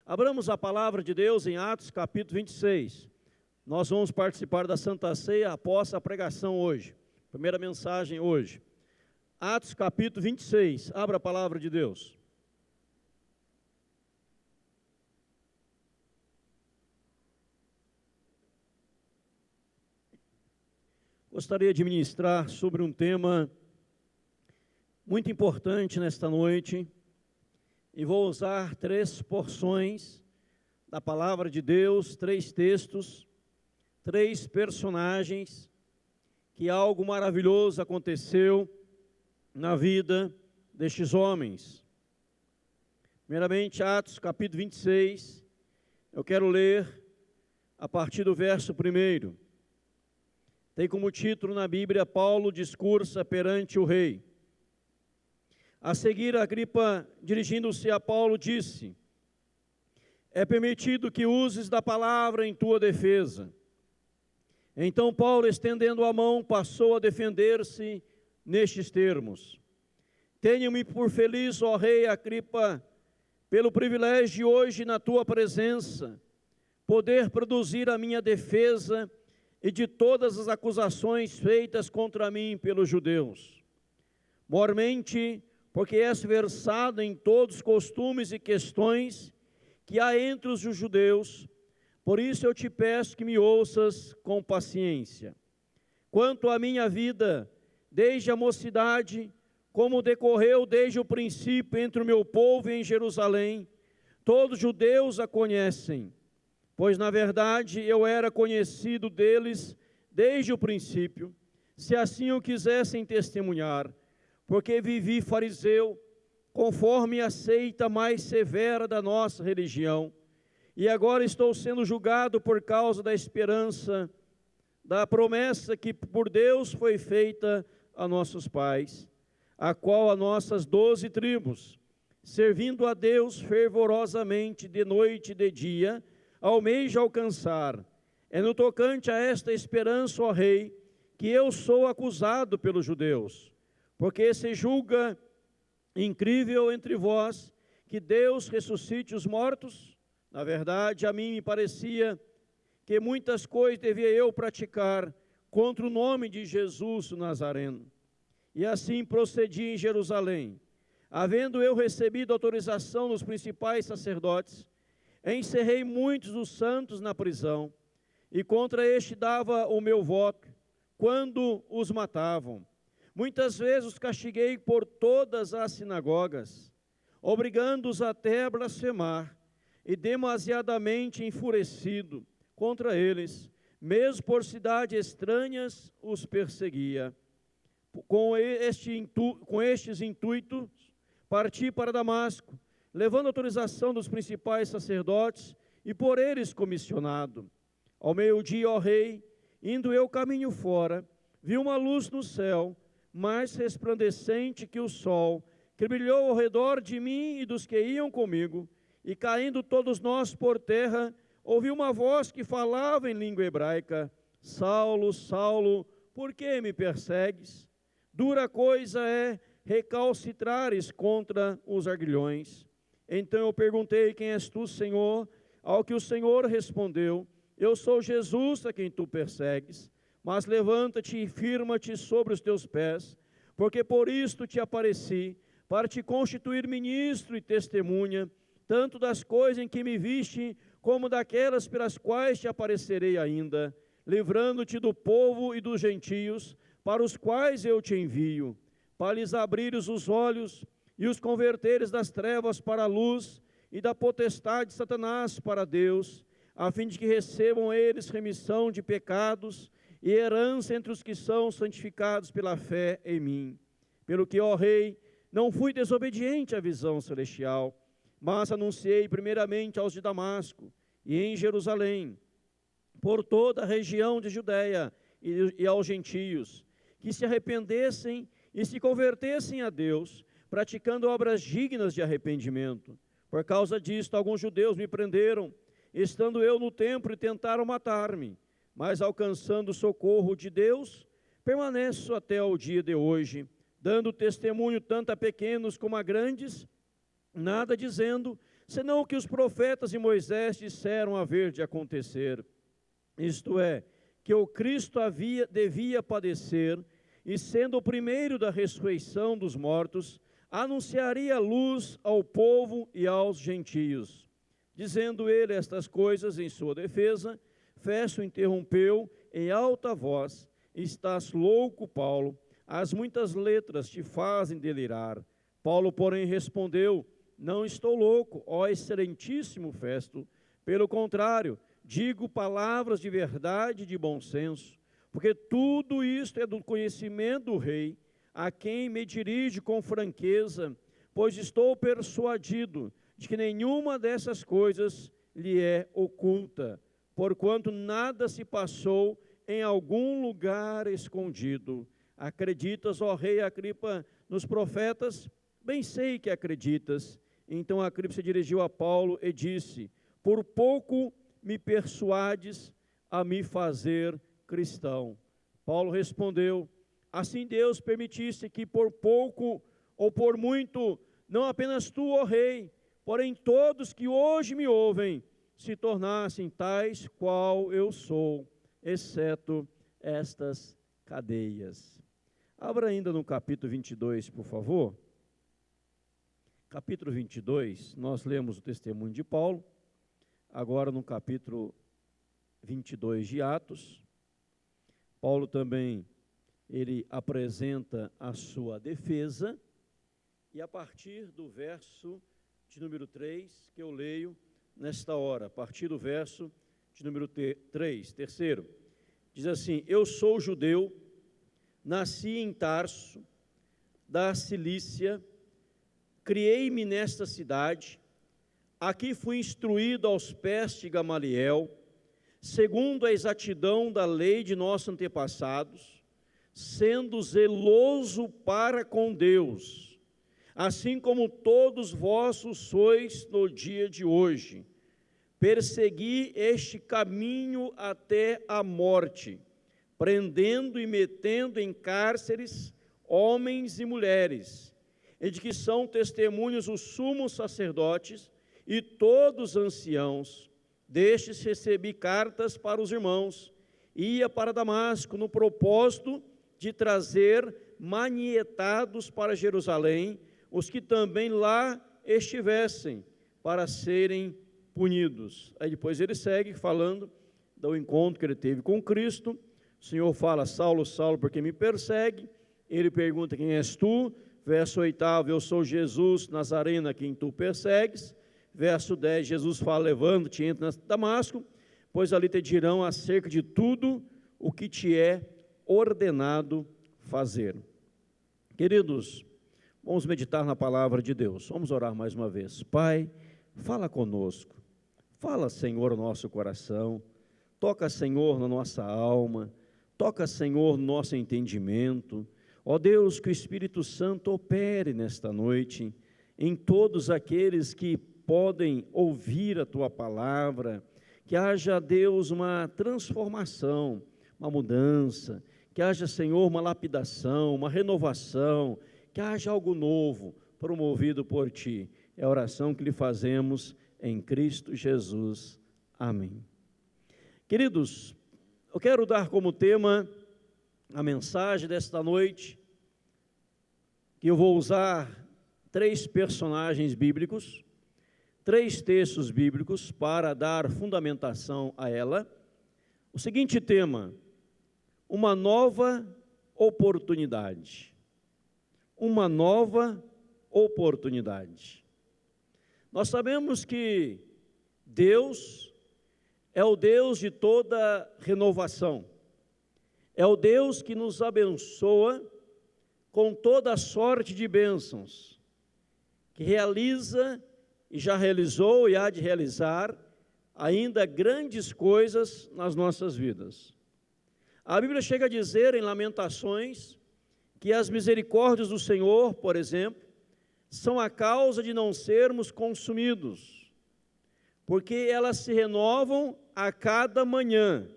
Abramos a palavra de Deus em Atos capítulo 26. Nós vamos participar da Santa Ceia após a pregação hoje. Primeira mensagem hoje. Atos capítulo 26. Abra a palavra de Deus. Gostaria de ministrar sobre um tema muito importante nesta noite. E vou usar 3 porções da palavra de Deus, 3 textos, 3 personagens, que algo maravilhoso aconteceu na vida destes homens. Primeiramente, Atos capítulo 26, eu quero ler a partir do verso 1. Tem como título na Bíblia, Paulo discursa perante o rei. A seguir, Agripa, dirigindo-se a Paulo, disse: é permitido que uses da palavra em tua defesa. Então Paulo, estendendo a mão, passou a defender-se nestes termos: tenho-me por feliz, ó rei Agripa, pelo privilégio de hoje, na tua presença, poder produzir a minha defesa e de todas as acusações feitas contra mim pelos judeus. Mormente, porque és versado em todos os costumes e questões que há entre os judeus, por isso eu te peço que me ouças com paciência. Quanto à minha vida, desde a mocidade, como decorreu desde o princípio entre o meu povo e em Jerusalém, todos os judeus a conhecem, pois na verdade eu era conhecido deles desde o princípio, se assim o quisessem testemunhar, porque vivi fariseu, conforme a seita mais severa da nossa religião, e agora estou sendo julgado por causa da esperança, da promessa que por Deus foi feita a nossos pais, a qual as nossas 12 tribos, servindo a Deus fervorosamente de noite e de dia, almeja alcançar. É no tocante a esta esperança, ó rei, que eu sou acusado pelos judeus. Porque se julga incrível entre vós que Deus ressuscite os mortos? Na verdade, a mim me parecia que muitas coisas devia eu praticar contra o nome de Jesus o Nazareno. E assim procedi em Jerusalém. Havendo eu recebido autorização dos principais sacerdotes, encerrei muitos dos santos na prisão, e contra este dava o meu voto, quando os matavam. Muitas vezes os castiguei por todas as sinagogas, obrigando-os até a blasfemar, e demasiadamente enfurecido contra eles, mesmo por cidades estranhas os perseguia. Com estes intuitos, parti para Damasco, levando autorização dos principais sacerdotes, e por eles comissionado. Ao meio-dia, ó rei, indo eu caminho fora, vi uma luz no céu, mais resplandecente que o sol, que brilhou ao redor de mim e dos que iam comigo, e caindo todos nós por terra, ouvi uma voz que falava em língua hebraica: Saulo, Saulo, por que me persegues? Dura coisa é recalcitrares contra os aguilhões. Então eu perguntei: quem és tu, Senhor? Ao que o Senhor respondeu: eu sou Jesus a quem tu persegues. Mas levanta-te e firma-te sobre os teus pés, porque por isto te apareci, para te constituir ministro e testemunha, tanto das coisas em que me viste, como daquelas pelas quais te aparecerei ainda, livrando-te do povo e dos gentios, para os quais eu te envio, para lhes abrires os olhos e os converteres das trevas para a luz e da potestade de Satanás para Deus, a fim de que recebam eles remissão de pecados e herança entre os que são santificados pela fé em mim. Pelo que, ó rei, não fui desobediente à visão celestial, mas anunciei primeiramente aos de Damasco e em Jerusalém, por toda a região de Judeia e aos gentios, que se arrependessem e se convertessem a Deus, praticando obras dignas de arrependimento. Por causa disto, alguns judeus me prenderam, estando eu no templo, e tentaram matar-me. Mas alcançando o socorro de Deus, permaneço até o dia de hoje, dando testemunho tanto a pequenos como a grandes, nada dizendo, senão o que os profetas e Moisés disseram haver de acontecer, isto é, que o Cristo devia padecer, e sendo o primeiro da ressurreição dos mortos, anunciaria luz ao povo e aos gentios. Dizendo ele estas coisas em sua defesa, Festo interrompeu em alta voz: estás louco, Paulo, as muitas letras te fazem delirar. Paulo, porém, respondeu: não estou louco, ó excelentíssimo Festo, pelo contrário, digo palavras de verdade e de bom senso, porque tudo isto é do conhecimento do rei, a quem me dirijo com franqueza, pois estou persuadido de que nenhuma dessas coisas lhe é oculta, porquanto nada se passou em algum lugar escondido. Acreditas, ó rei Agripa, nos profetas? Bem sei que acreditas. Então Agripa se dirigiu a Paulo e disse: por pouco me persuades a me fazer cristão. Paulo respondeu: assim Deus permitisse que por pouco ou por muito, não apenas tu, ó rei, porém todos que hoje me ouvem, se tornassem tais qual eu sou, exceto estas cadeias. Abra ainda no capítulo 22, por favor. Capítulo 22, nós lemos o testemunho de Paulo, agora no capítulo 22 de Atos. Paulo também, ele apresenta a sua defesa, e a partir do verso de número 3, que eu leio nesta hora, a partir do verso de número 3, terceiro, diz assim: eu sou judeu, nasci em Tarso, da Cilícia, criei-me nesta cidade, aqui fui instruído aos pés de Gamaliel, segundo a exatidão da lei de nossos antepassados, sendo zeloso para com Deus, assim como todos vossos sois no dia de hoje. Persegui este caminho até a morte, prendendo e metendo em cárceres homens e mulheres, e de que são testemunhos os sumos sacerdotes e todos os anciãos. Destes recebi cartas para os irmãos, ia para Damasco no propósito de trazer manietados para Jerusalém os que também lá estivessem, para serem punidos. Aí depois ele segue falando do encontro que ele teve com Cristo. O Senhor fala: Saulo, Saulo, por que me persegue? Ele pergunta: quem és tu? Verso 8, eu sou Jesus Nazareno, a quem tu persegues. Verso 10, Jesus fala: levanta-te, entra em Damasco, pois ali te dirão acerca de tudo o que te é ordenado fazer. Queridos, vamos meditar na palavra de Deus. Vamos orar mais uma vez. Pai, fala conosco. Fala, Senhor, no nosso coração. Toca, Senhor, na nossa alma. Toca, Senhor, no nosso entendimento. Ó Deus, que o Espírito Santo opere nesta noite em todos aqueles que podem ouvir a Tua palavra, que haja, Deus, uma transformação, uma mudança, que haja, Senhor, uma lapidação, uma renovação, que haja algo novo promovido por Ti. É a oração que lhe fazemos em Cristo Jesus. Amém. Queridos, eu quero dar como tema a mensagem desta noite, que eu vou usar 3 personagens bíblicos, 3 textos bíblicos para dar fundamentação a ela. O seguinte tema: uma nova oportunidade. Uma nova oportunidade. Nós sabemos que Deus é o Deus de toda renovação. É o Deus que nos abençoa com toda a sorte de bênçãos, que realiza e já realizou e há de realizar ainda grandes coisas nas nossas vidas. A Bíblia chega a dizer em Lamentações que as misericórdias do Senhor, por exemplo, são a causa de não sermos consumidos, porque elas se renovam a cada manhã,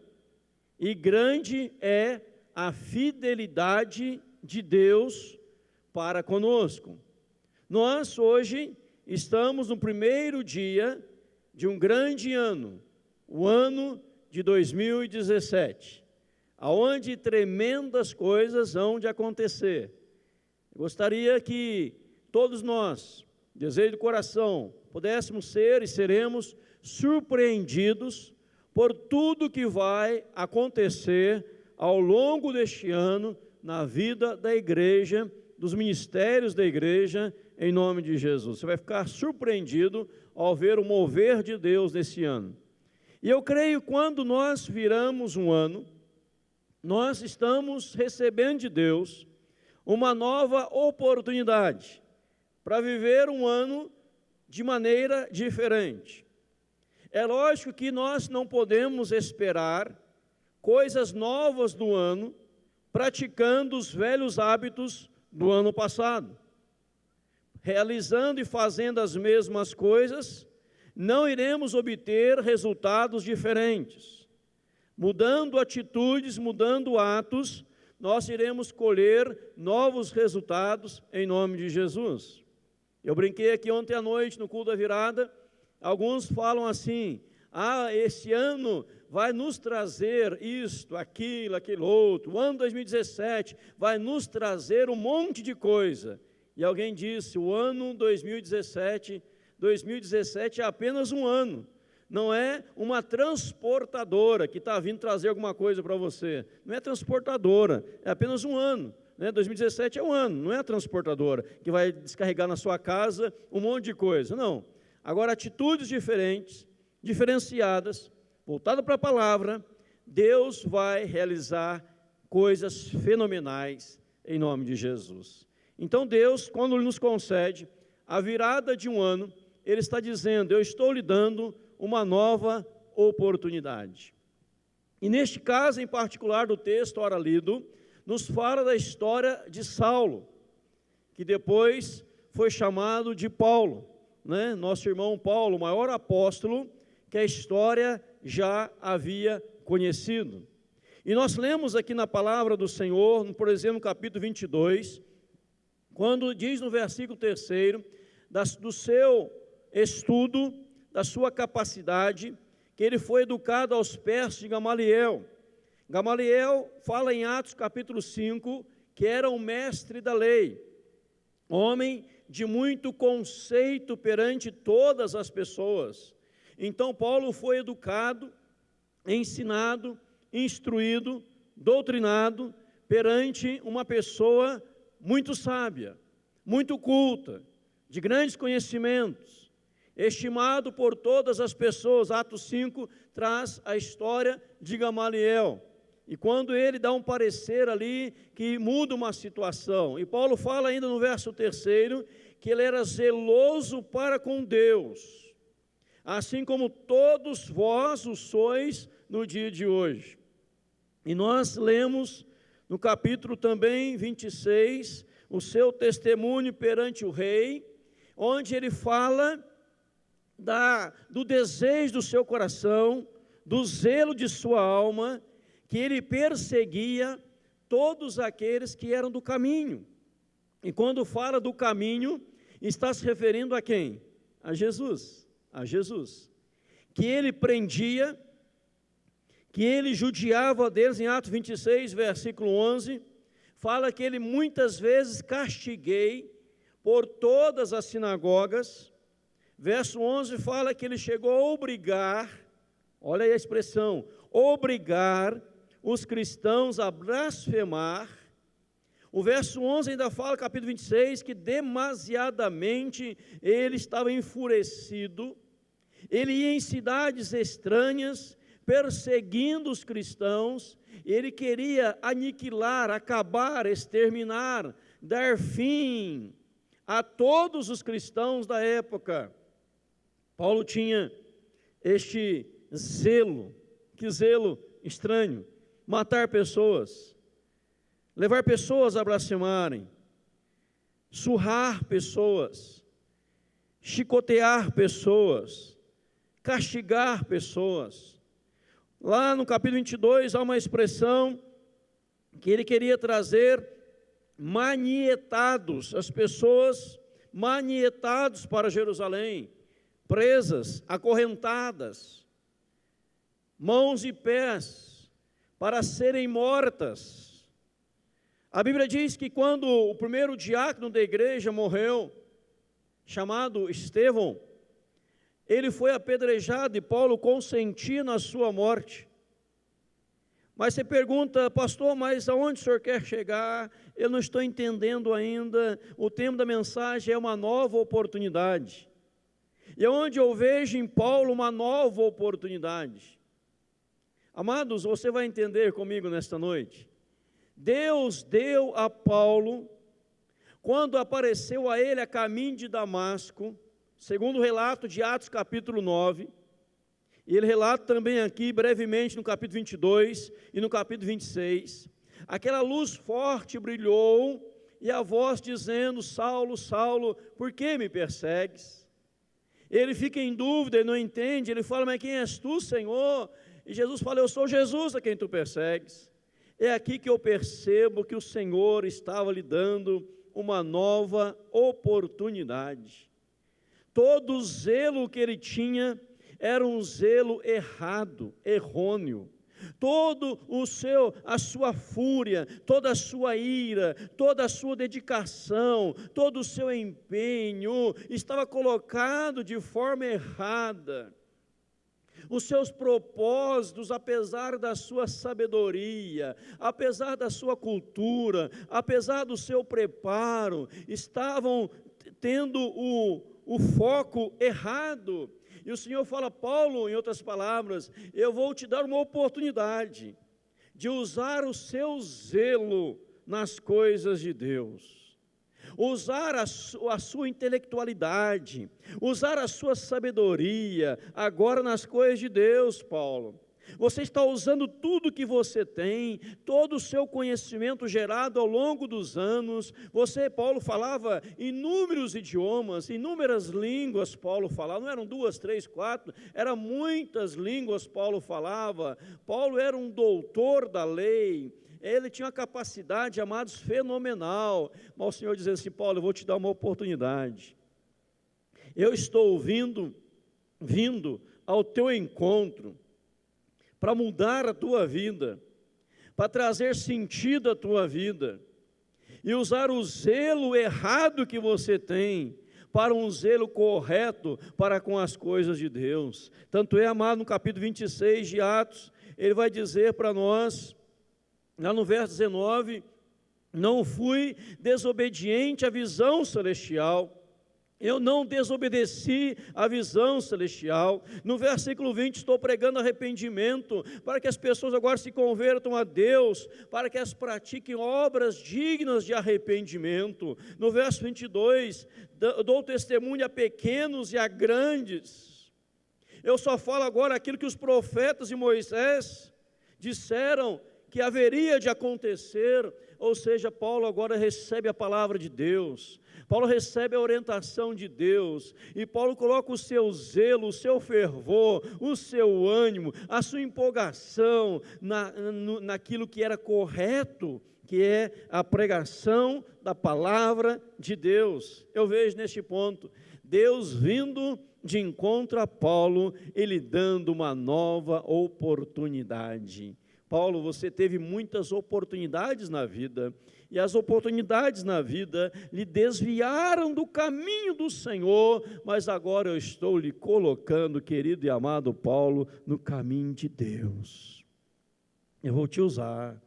e grande é a fidelidade de Deus para conosco. Nós hoje estamos no primeiro dia de um grande ano, o ano de 2017, aonde tremendas coisas hão de acontecer. Gostaria que todos nós, desejo do coração, pudéssemos ser e seremos surpreendidos por tudo que vai acontecer ao longo deste ano na vida da igreja, dos ministérios da igreja, em nome de Jesus. Você vai ficar surpreendido ao ver o mover de Deus nesse ano. E eu creio que quando nós viramos um ano, nós estamos recebendo de Deus uma nova oportunidade para viver um ano de maneira diferente. É lógico que nós não podemos esperar coisas novas do ano, praticando os velhos hábitos do ano passado. Realizando e fazendo as mesmas coisas, não iremos obter resultados diferentes. Mudando atitudes, mudando atos, nós iremos colher novos resultados em nome de Jesus. Eu brinquei aqui ontem à noite no culto da virada, alguns falam assim: esse ano vai nos trazer isto, aquilo, aquele outro, o ano 2017 vai nos trazer um monte de coisa. E alguém disse: o ano 2017 é apenas um ano, não é uma transportadora que está vindo trazer alguma coisa para você, não é transportadora, é apenas um ano, né? 2017 é um ano, não é a transportadora que vai descarregar na sua casa um monte de coisa, não. Agora, atitudes diferentes, diferenciadas, voltadas para a palavra, Deus vai realizar coisas fenomenais em nome de Jesus. Então Deus, quando Ele nos concede a virada de um ano, Ele está dizendo: eu estou lhe dando uma nova oportunidade. E neste caso em particular do texto ora lido, nos fala da história de Saulo, que depois foi chamado de Paulo, né? Nosso irmão Paulo, o maior apóstolo que a história já havia conhecido. E nós lemos aqui na palavra do Senhor, por exemplo, no capítulo 22, quando diz no versículo 3, do seu estudo, da sua capacidade, que ele foi educado aos pés de Gamaliel. Gamaliel fala em Atos capítulo 5, que era um mestre da lei, homem de muito conceito perante todas as pessoas. Então Paulo foi educado, ensinado, instruído, doutrinado perante uma pessoa muito sábia, muito culta, de grandes conhecimentos, estimado por todas as pessoas. Atos 5 traz a história de Gamaliel, e quando ele dá um parecer ali que muda uma situação, e Paulo fala ainda no verso 3, que ele era zeloso para com Deus, assim como todos vós o sois no dia de hoje. E nós lemos no capítulo também 26, o seu testemunho perante o rei, onde ele fala do desejo do seu coração, do zelo de sua alma, que ele perseguia todos aqueles que eram do caminho. E quando fala do caminho, está se referindo a quem? A Jesus. A Jesus. Que ele prendia, que ele judiava deles. Em Atos 26, versículo 11, fala que ele muitas vezes castiguei por todas as sinagogas. Verso 11 fala que ele chegou a obrigar, olha aí a expressão, obrigar os cristãos a blasfemar. O verso 11 ainda fala, capítulo 26, que demasiadamente ele estava enfurecido, ele ia em cidades estranhas, perseguindo os cristãos, ele queria aniquilar, acabar, exterminar, dar fim a todos os cristãos da época. Paulo tinha este zelo, que zelo estranho, matar pessoas, levar pessoas a blasfemarem, surrar pessoas, chicotear pessoas, castigar pessoas. Lá no capítulo 22 há uma expressão que ele queria trazer manietados, as pessoas manietados para Jerusalém, presas, acorrentadas, mãos e pés, para serem mortas. A Bíblia diz que quando o primeiro diácono da igreja morreu, chamado Estevão, ele foi apedrejado e Paulo consentia na sua morte. Mas você pergunta, pastor, mas aonde o senhor quer chegar? Eu não estou entendendo ainda. O tema da mensagem é uma nova oportunidade. E é onde eu vejo em Paulo uma nova oportunidade. Amados, você vai entender comigo nesta noite. Deus deu a Paulo, quando apareceu a ele a caminho de Damasco, segundo o relato de Atos capítulo 9, e ele relata também aqui brevemente no capítulo 22 e no capítulo 26, aquela luz forte brilhou e a voz dizendo, Saulo, Saulo, por que me persegues? Ele fica em dúvida, ele não entende, ele fala, mas quem és tu, Senhor? E Jesus fala, eu sou Jesus a quem tu persegues. É aqui que eu percebo que o Senhor estava lhe dando uma nova oportunidade. Todo o zelo que ele tinha era um zelo errado, errôneo. Todo a sua fúria, toda a sua ira, toda a sua dedicação, todo o seu empenho estava colocado de forma errada. Os seus propósitos, apesar da sua sabedoria, apesar da sua cultura, apesar do seu preparo, estavam tendo o foco errado. E o Senhor fala, Paulo, em outras palavras, eu vou te dar uma oportunidade de usar o seu zelo nas coisas de Deus, usar a sua intelectualidade, usar a sua sabedoria, agora nas coisas de Deus, Paulo. Você está usando tudo que você tem, todo o seu conhecimento gerado ao longo dos anos. Paulo falava inúmeros idiomas, inúmeras línguas Paulo falava, não eram 2, 3, 4, eram muitas línguas Paulo falava. Paulo era um doutor da lei, ele tinha uma capacidade, amados, fenomenal. Mas o Senhor dizia assim, Paulo, eu vou te dar uma oportunidade. Eu estou vindo ao teu encontro, para mudar a tua vida, para trazer sentido à tua vida, e usar o zelo errado que você tem, para um zelo correto para com as coisas de Deus. Tanto é, amado, no capítulo 26 de Atos, ele vai dizer para nós, lá no verso 19, não fui desobediente à visão celestial, eu não desobedeci à visão celestial. No versículo 20, estou pregando arrependimento, para que as pessoas agora se convertam a Deus, para que elas pratiquem obras dignas de arrependimento. No verso 22, dou testemunho a pequenos e a grandes. Eu só falo agora aquilo que os profetas de Moisés disseram que haveria de acontecer, ou seja, Paulo agora recebe a palavra de Deus, Paulo recebe a orientação de Deus, e Paulo coloca o seu zelo, o seu fervor, o seu ânimo, a sua empolgação naquilo que era correto, que é a pregação da palavra de Deus. Eu vejo neste ponto, Deus vindo de encontro a Paulo, ele dando uma nova oportunidade. Paulo, você teve muitas oportunidades na vida, e as oportunidades na vida lhe desviaram do caminho do Senhor, mas agora eu estou lhe colocando, querido e amado Paulo, no caminho de Deus. Eu vou te usar,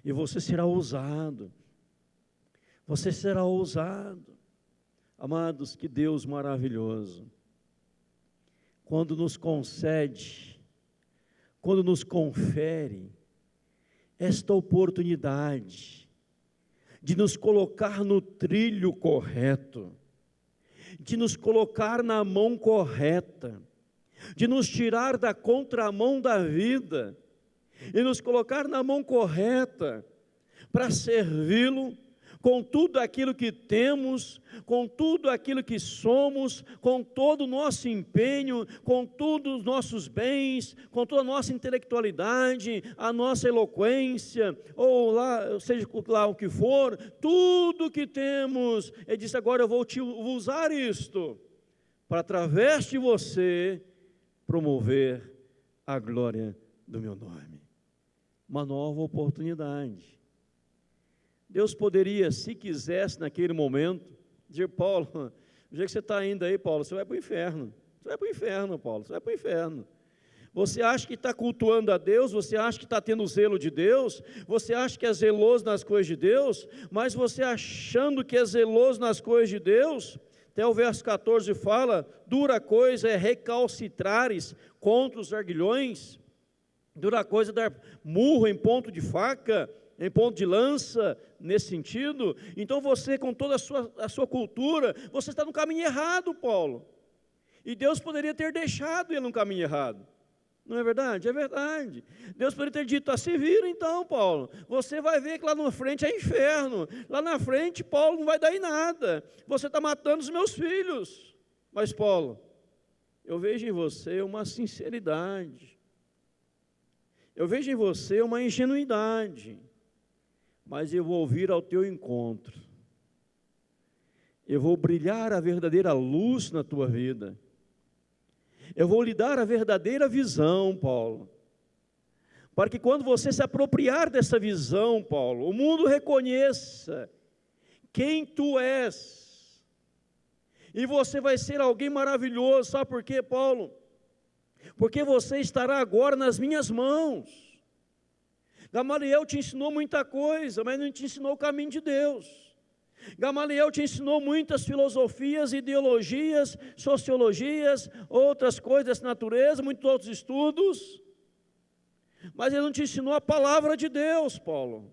e você será usado, você será usado. Amados, que Deus maravilhoso, quando nos concede, quando nos confere esta oportunidade de nos colocar no trilho correto, de nos colocar na mão correta, de nos tirar da contramão da vida e nos colocar na mão correta para servi-lo, com tudo aquilo que temos, com tudo aquilo que somos, com todo o nosso empenho, com todos os nossos bens, com toda a nossa intelectualidade, a nossa eloquência, ou lá, seja lá o que for, tudo que temos. Ele disse: agora eu vou usar isto, para através de você, promover a glória do meu nome. Uma nova oportunidade. Deus poderia, se quisesse naquele momento, dizer: Paulo, do jeito que você está indo aí, Paulo, você vai para o inferno. Você vai para o inferno, Paulo, você vai para o inferno. Você acha que está cultuando a Deus, você acha que está tendo zelo de Deus, você acha que é zeloso nas coisas de Deus, mas você achando que é zeloso nas coisas de Deus, até o verso 14 fala: dura coisa é recalcitrares contra os arguilhões, dura coisa é dar murro em ponto de faca, em ponto de lança, nesse sentido. Então você, com toda a sua cultura, você está no caminho errado, Paulo, e Deus poderia ter deixado ele no caminho errado, não é verdade? É verdade. Deus poderia ter dito: se vira então, Paulo, você vai ver que lá na frente é inferno, lá na frente, Paulo, não vai dar em nada, você está matando os meus filhos. Mas Paulo, eu vejo em você uma sinceridade, eu vejo em você uma ingenuidade, mas eu vou vir ao teu encontro, eu vou brilhar a verdadeira luz na tua vida, eu vou lhe dar a verdadeira visão, Paulo, para que quando você se apropriar dessa visão, Paulo, o mundo reconheça quem tu és, e você vai ser alguém maravilhoso. Sabe por quê, Paulo? Porque você estará agora nas minhas mãos. Gamaliel te ensinou muita coisa, mas não te ensinou o caminho de Deus. Gamaliel te ensinou muitas filosofias, ideologias, sociologias, outras coisas dessa natureza, muitos outros estudos, mas ele não te ensinou a palavra de Deus, Paulo.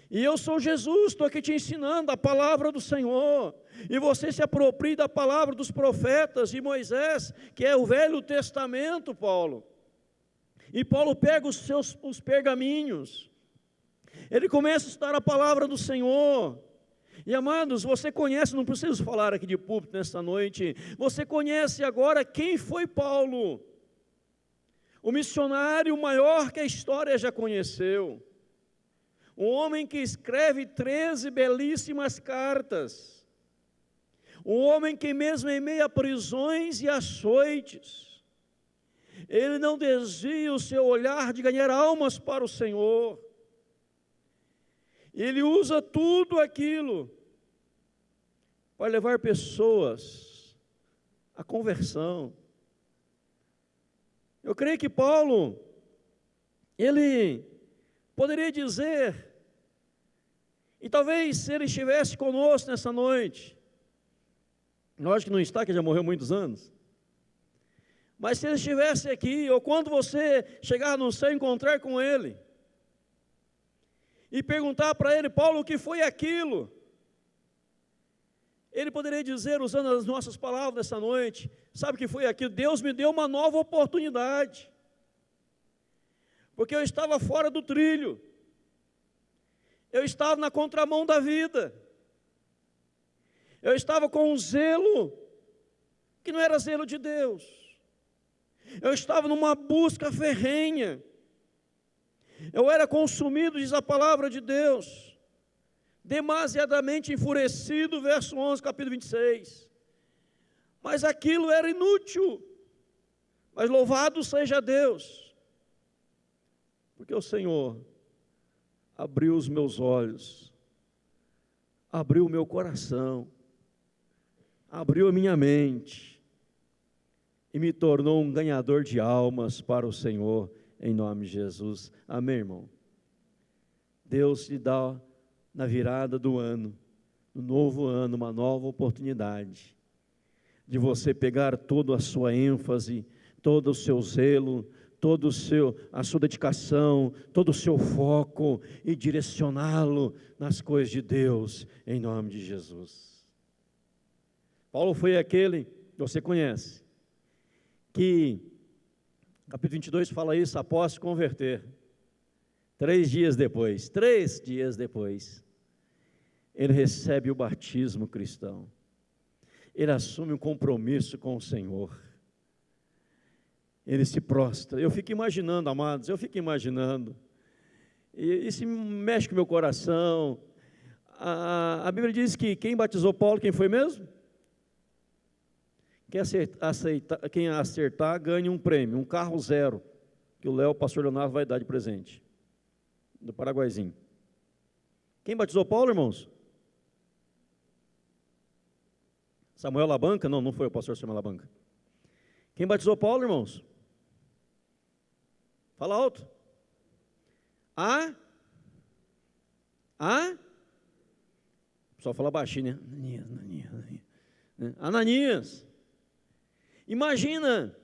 E eu sou Jesus, estou aqui te ensinando a palavra do Senhor, e você se apropria da palavra dos profetas de Moisés, que é o Velho Testamento, Paulo. E Paulo pega os pergaminhos, ele começa a estudar a palavra do Senhor. E amados, você conhece, não preciso falar aqui de púlpito nesta noite, você conhece agora quem foi Paulo, o missionário maior que a história já conheceu, um homem que escreve 13 belíssimas cartas, um homem que mesmo em meio a prisões e açoites, ele não desvia o seu olhar de ganhar almas para o Senhor. Ele usa tudo aquilo para levar pessoas à conversão. Eu creio que Paulo, ele poderia dizer, e talvez se ele estivesse conosco nessa noite, lógico que não está, que já morreu há muitos anos, mas se ele estivesse aqui, ou quando você chegar no céu e encontrar com ele, e perguntar para ele: Paulo, o que foi aquilo? Ele poderia dizer, usando as nossas palavras nessa noite: sabe o que foi aquilo? Deus me deu uma nova oportunidade, porque eu estava fora do trilho, eu estava na contramão da vida, eu estava com um zelo que não era zelo de Deus, eu estava numa busca ferrenha, eu era consumido, diz a palavra de Deus, demasiadamente enfurecido, verso 11, capítulo 26, mas aquilo era inútil, mas louvado seja Deus, porque o Senhor abriu os meus olhos, abriu o meu coração, abriu a minha mente, e me tornou um ganhador de almas para o Senhor, em nome de Jesus. Amém, irmão? Deus lhe dá na virada do ano, no novo ano, uma nova oportunidade de você pegar toda a sua ênfase, todo o seu zelo, toda a sua dedicação, todo o seu foco e direcioná-lo nas coisas de Deus, em nome de Jesus. Paulo foi aquele, você conhece, que, capítulo 22 fala isso, após se converter, 3 dias depois, ele recebe o batismo cristão. Ele assume um compromisso com o Senhor. Ele se prostra. Eu fico imaginando, amados, e isso mexe com o meu coração. A Bíblia diz que quem batizou Paulo, quem foi mesmo? Quem acertar ganha um prêmio, um carro zero, que o pastor Leonardo, vai dar de presente, do Paraguaizinho. Quem batizou Paulo, irmãos? Samuel Labanca? Não foi o pastor Samuel Labanca. Quem batizou Paulo, irmãos? Fala alto. O pessoal fala baixinho, né? Ananias. Imagina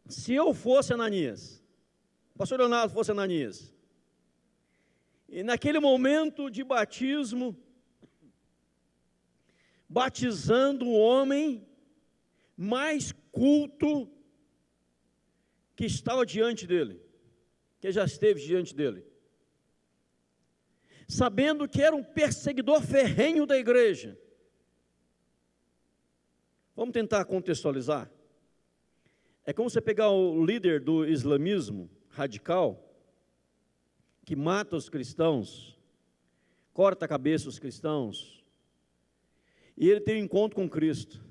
se eu fosse Ananias, o pastor Leonardo fosse Ananias, e naquele momento de batismo, batizando o homem mais culto que estava diante dele, que já esteve diante dele, sabendo que era um perseguidor ferrenho da igreja. Vamos tentar contextualizar. É como você pegar o líder do islamismo radical, que mata os cristãos, corta a cabeça dos cristãos, e ele tem um encontro com Cristo,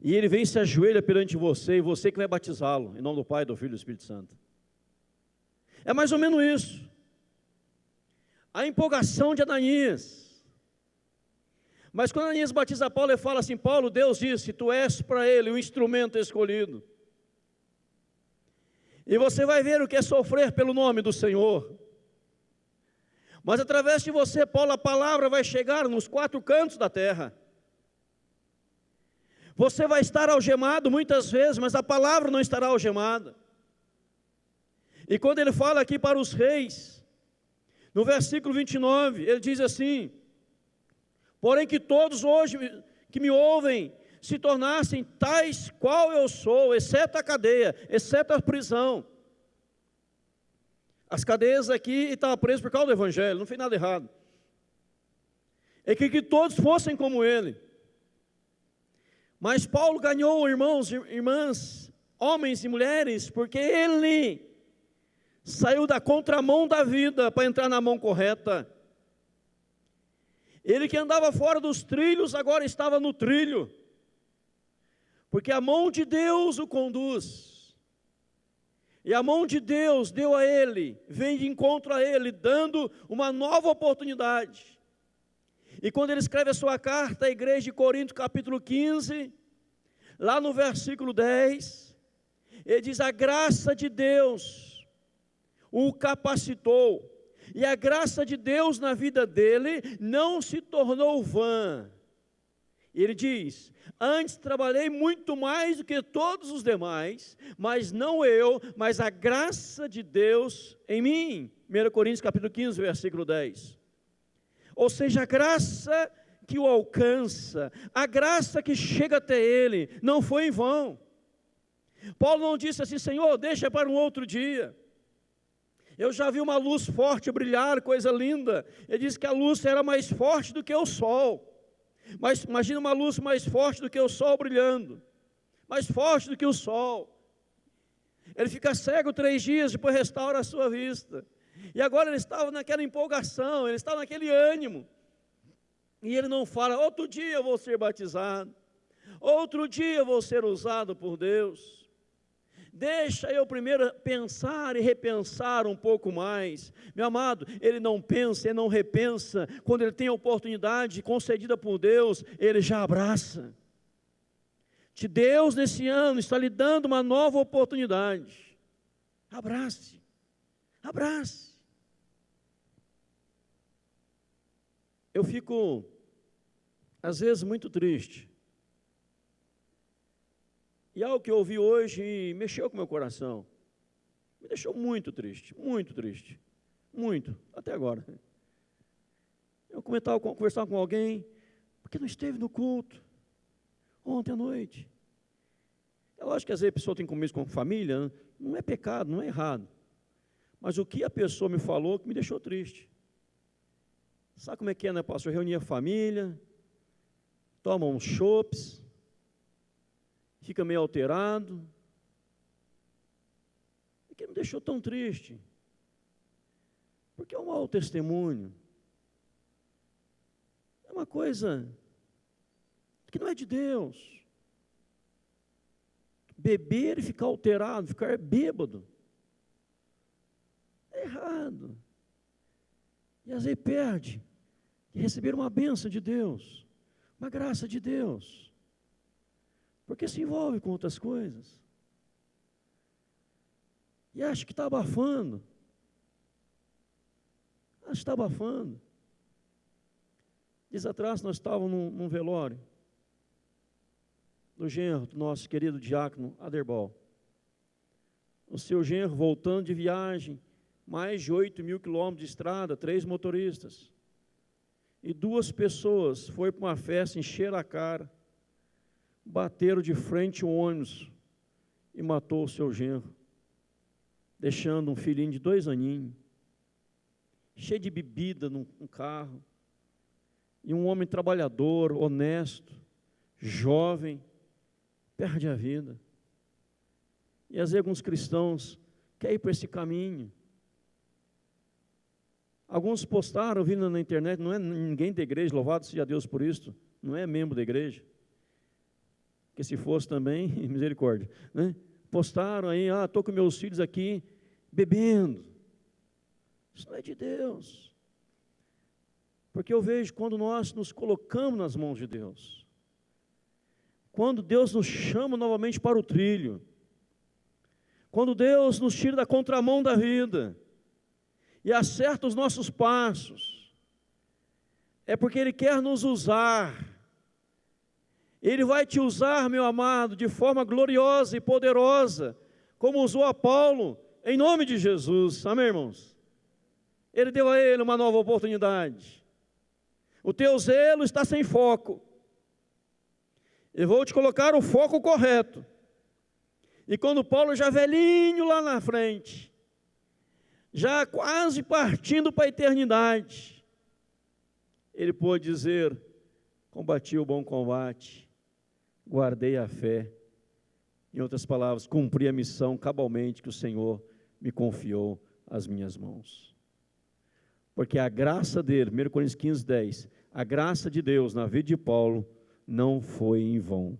e ele vem e se ajoelha perante você, e você que vai batizá-lo, em nome do Pai, do Filho e do Espírito Santo. É mais ou menos isso. A empolgação de Ananias. Mas quando Ananias batiza Paulo, ele fala assim: Paulo, Deus disse, tu és para ele o instrumento escolhido. E você vai ver o que é sofrer pelo nome do Senhor. Mas através de você, Paulo, a palavra vai chegar nos 4 cantos da terra. Você vai estar algemado muitas vezes, mas a palavra não estará algemada. E quando ele fala aqui para os reis, no versículo 29, ele diz assim: porém que todos hoje que me ouvem se tornassem tais qual eu sou, exceto a cadeia, exceto a prisão. As cadeias aqui estavam presos por causa do evangelho, não fez nada errado. É que todos fossem como ele. Mas Paulo ganhou, irmãos e irmãs, homens e mulheres, porque ele saiu da contramão da vida para entrar na mão correta. Ele que andava fora dos trilhos, agora estava no trilho, porque a mão de Deus o conduz, e a mão de Deus deu a ele, vem de encontro a ele, dando uma nova oportunidade. E quando ele escreve a sua carta à igreja de Corinto, capítulo 15, lá no versículo 10, ele diz: a graça de Deus o capacitou, e a graça de Deus na vida dele não se tornou vã. Ele diz: antes trabalhei muito mais do que todos os demais, mas não eu, mas a graça de Deus em mim. 1 Coríntios capítulo 15, versículo 10. Ou seja, a graça que o alcança, a graça que chega até ele, não foi em vão. Paulo não disse assim: Senhor, deixa para um outro dia. Eu já vi uma luz forte brilhar, coisa linda. Ele disse que a luz era mais forte do que o sol. Mas imagina uma luz mais forte do que o sol brilhando, mais forte do que o sol. Ele fica cego 3 dias, depois restaura a sua vista. E agora ele estava naquela empolgação, ele estava naquele ânimo. E ele não fala: outro dia eu vou ser batizado, outro dia eu vou ser usado por Deus. Deixa eu primeiro pensar e repensar um pouco mais. Meu amado, ele não pensa, ele não repensa. Quando ele tem a oportunidade concedida por Deus, ele já abraça. Que Deus nesse ano está lhe dando uma nova oportunidade. Abrace, abrace. Eu fico, às vezes, muito triste. E algo que eu ouvi hoje mexeu com o meu coração. Me deixou muito triste, muito, até agora. Eu conversava com alguém, porque não esteve no culto, ontem à noite. É lógico que às vezes a pessoa tem compromisso com a família, não é pecado, não é errado. Mas o que a pessoa me falou que me deixou triste. Sabe como é que é, né, pastor? Reunia a família, toma uns chopes, fica meio alterado. O que me deixou tão triste? Porque é um mau testemunho. É uma coisa que não é de Deus. Beber e ficar alterado, ficar bêbado, é errado. E às vezes perde de receber uma bênção de Deus, uma graça de Deus, porque se envolve com outras coisas. E acha que está abafando. Acha que está abafando. Dias atrás nós estávamos num velório do genro do nosso querido diácono Aderbal. O seu genro voltando de viagem, mais de 8.000 quilômetros de estrada, 3 motoristas. E 2 pessoas foram para uma festa, encheram a cara, bateram de frente o ônibus e matou o seu genro, deixando um filhinho de 2 aninhos, cheio de bebida no carro, e um homem trabalhador, honesto, jovem, perde a vida. E às vezes alguns cristãos querem ir por esse caminho. Alguns postaram, vindo na internet, não é ninguém da igreja, louvado seja Deus por isso, não é membro da igreja, que se fosse também, misericórdia, né? Postaram aí, estou com meus filhos aqui, bebendo. Isso não é de Deus. Porque eu vejo quando nós nos colocamos nas mãos de Deus, quando Deus nos chama novamente para o trilho, quando Deus nos tira da contramão da vida e acerta os nossos passos, é porque Ele quer nos usar. Ele vai te usar, meu amado, de forma gloriosa e poderosa, como usou a Paulo, em nome de Jesus. Amém, irmãos? Ele deu a ele uma nova oportunidade. O teu zelo está sem foco. Eu vou te colocar o foco correto. E quando Paulo já velhinho lá na frente, já quase partindo para a eternidade, ele pôde dizer: combati o bom combate, guardei a fé. Em outras palavras, cumpri a missão cabalmente que o Senhor me confiou às minhas mãos. Porque a graça dele, 1 Coríntios 15, 10, a graça de Deus na vida de Paulo não foi em vão.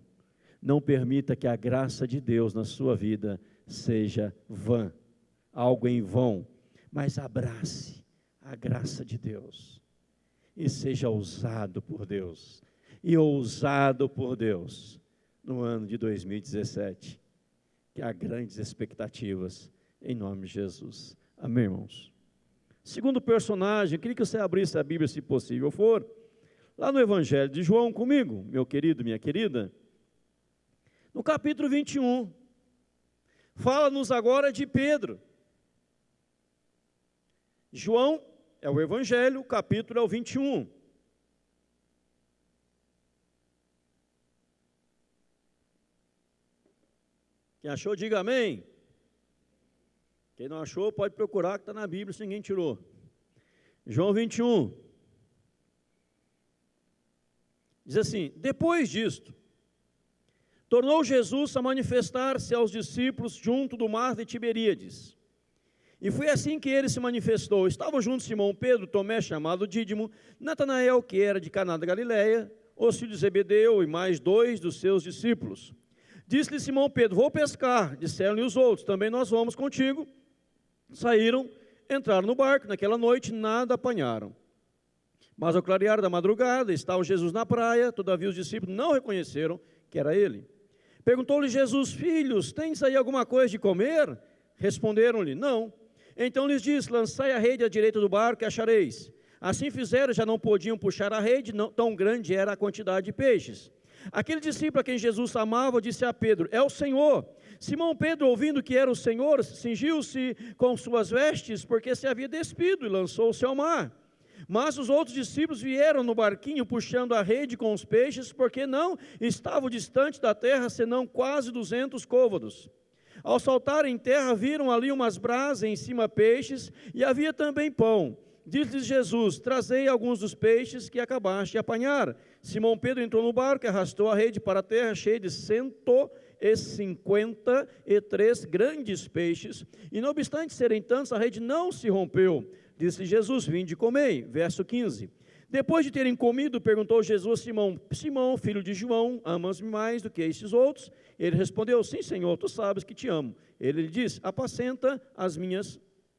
Não permita que a graça de Deus na sua vida seja vã, algo em vão, mas abrace a graça de Deus e seja ousado por Deus, e ousado por Deus no ano de 2017, que há grandes expectativas em nome de Jesus. Amém, irmãos? Segundo personagem, eu queria que você abrisse a Bíblia, se possível for, lá no Evangelho de João comigo, meu querido, minha querida, no capítulo 21, fala-nos agora de Pedro. João é o Evangelho, o capítulo é o 21. Quem achou, diga amém. Quem não achou, pode procurar, que está na Bíblia, se ninguém tirou. João 21. Diz assim: depois disto, tornou Jesus a manifestar-se aos discípulos junto do mar de Tiberíades. E foi assim que ele se manifestou. Estavam juntos Simão Pedro, Tomé, chamado Dídimo, Natanael, que era de Caná da Galileia, os filhos de Zebedeu e mais 2 dos seus discípulos. Disse-lhe Simão Pedro: vou pescar. Disseram-lhe os outros: também nós vamos contigo. Saíram, entraram no barco. Naquela noite nada apanharam. Mas ao clarear da madrugada, estava Jesus na praia. Todavia os discípulos não reconheceram que era ele. Perguntou-lhe Jesus: filhos, tens aí alguma coisa de comer? Responderam-lhe: não. Então lhes disse: lançai a rede à direita do barco e achareis. Assim fizeram, já não podiam puxar a rede, tão grande era a quantidade de peixes. Aquele discípulo a quem Jesus amava disse a Pedro: é o Senhor. Simão Pedro, ouvindo que era o Senhor, cingiu-se com suas vestes, porque se havia despido, e lançou-se ao mar. Mas os outros discípulos vieram no barquinho, puxando a rede com os peixes, porque não estavam distante da terra, senão quase 200 côvados. Ao saltarem em terra, viram ali umas brasas, em cima peixes, e havia também pão. Disse-lhes Jesus: trazei alguns dos peixes que acabaste de apanhar. Simão Pedro entrou no barco e arrastou a rede para a terra, cheia de 153 grandes peixes, e não obstante serem tantos, a rede não se rompeu. Disse Jesus: vinde e comei. Verso 15. Depois de terem comido, perguntou Jesus a Simão: Simão, filho de João, amas-me mais do que estes outros? Ele respondeu: sim, Senhor, tu sabes que te amo. Ele lhe disse: apacenta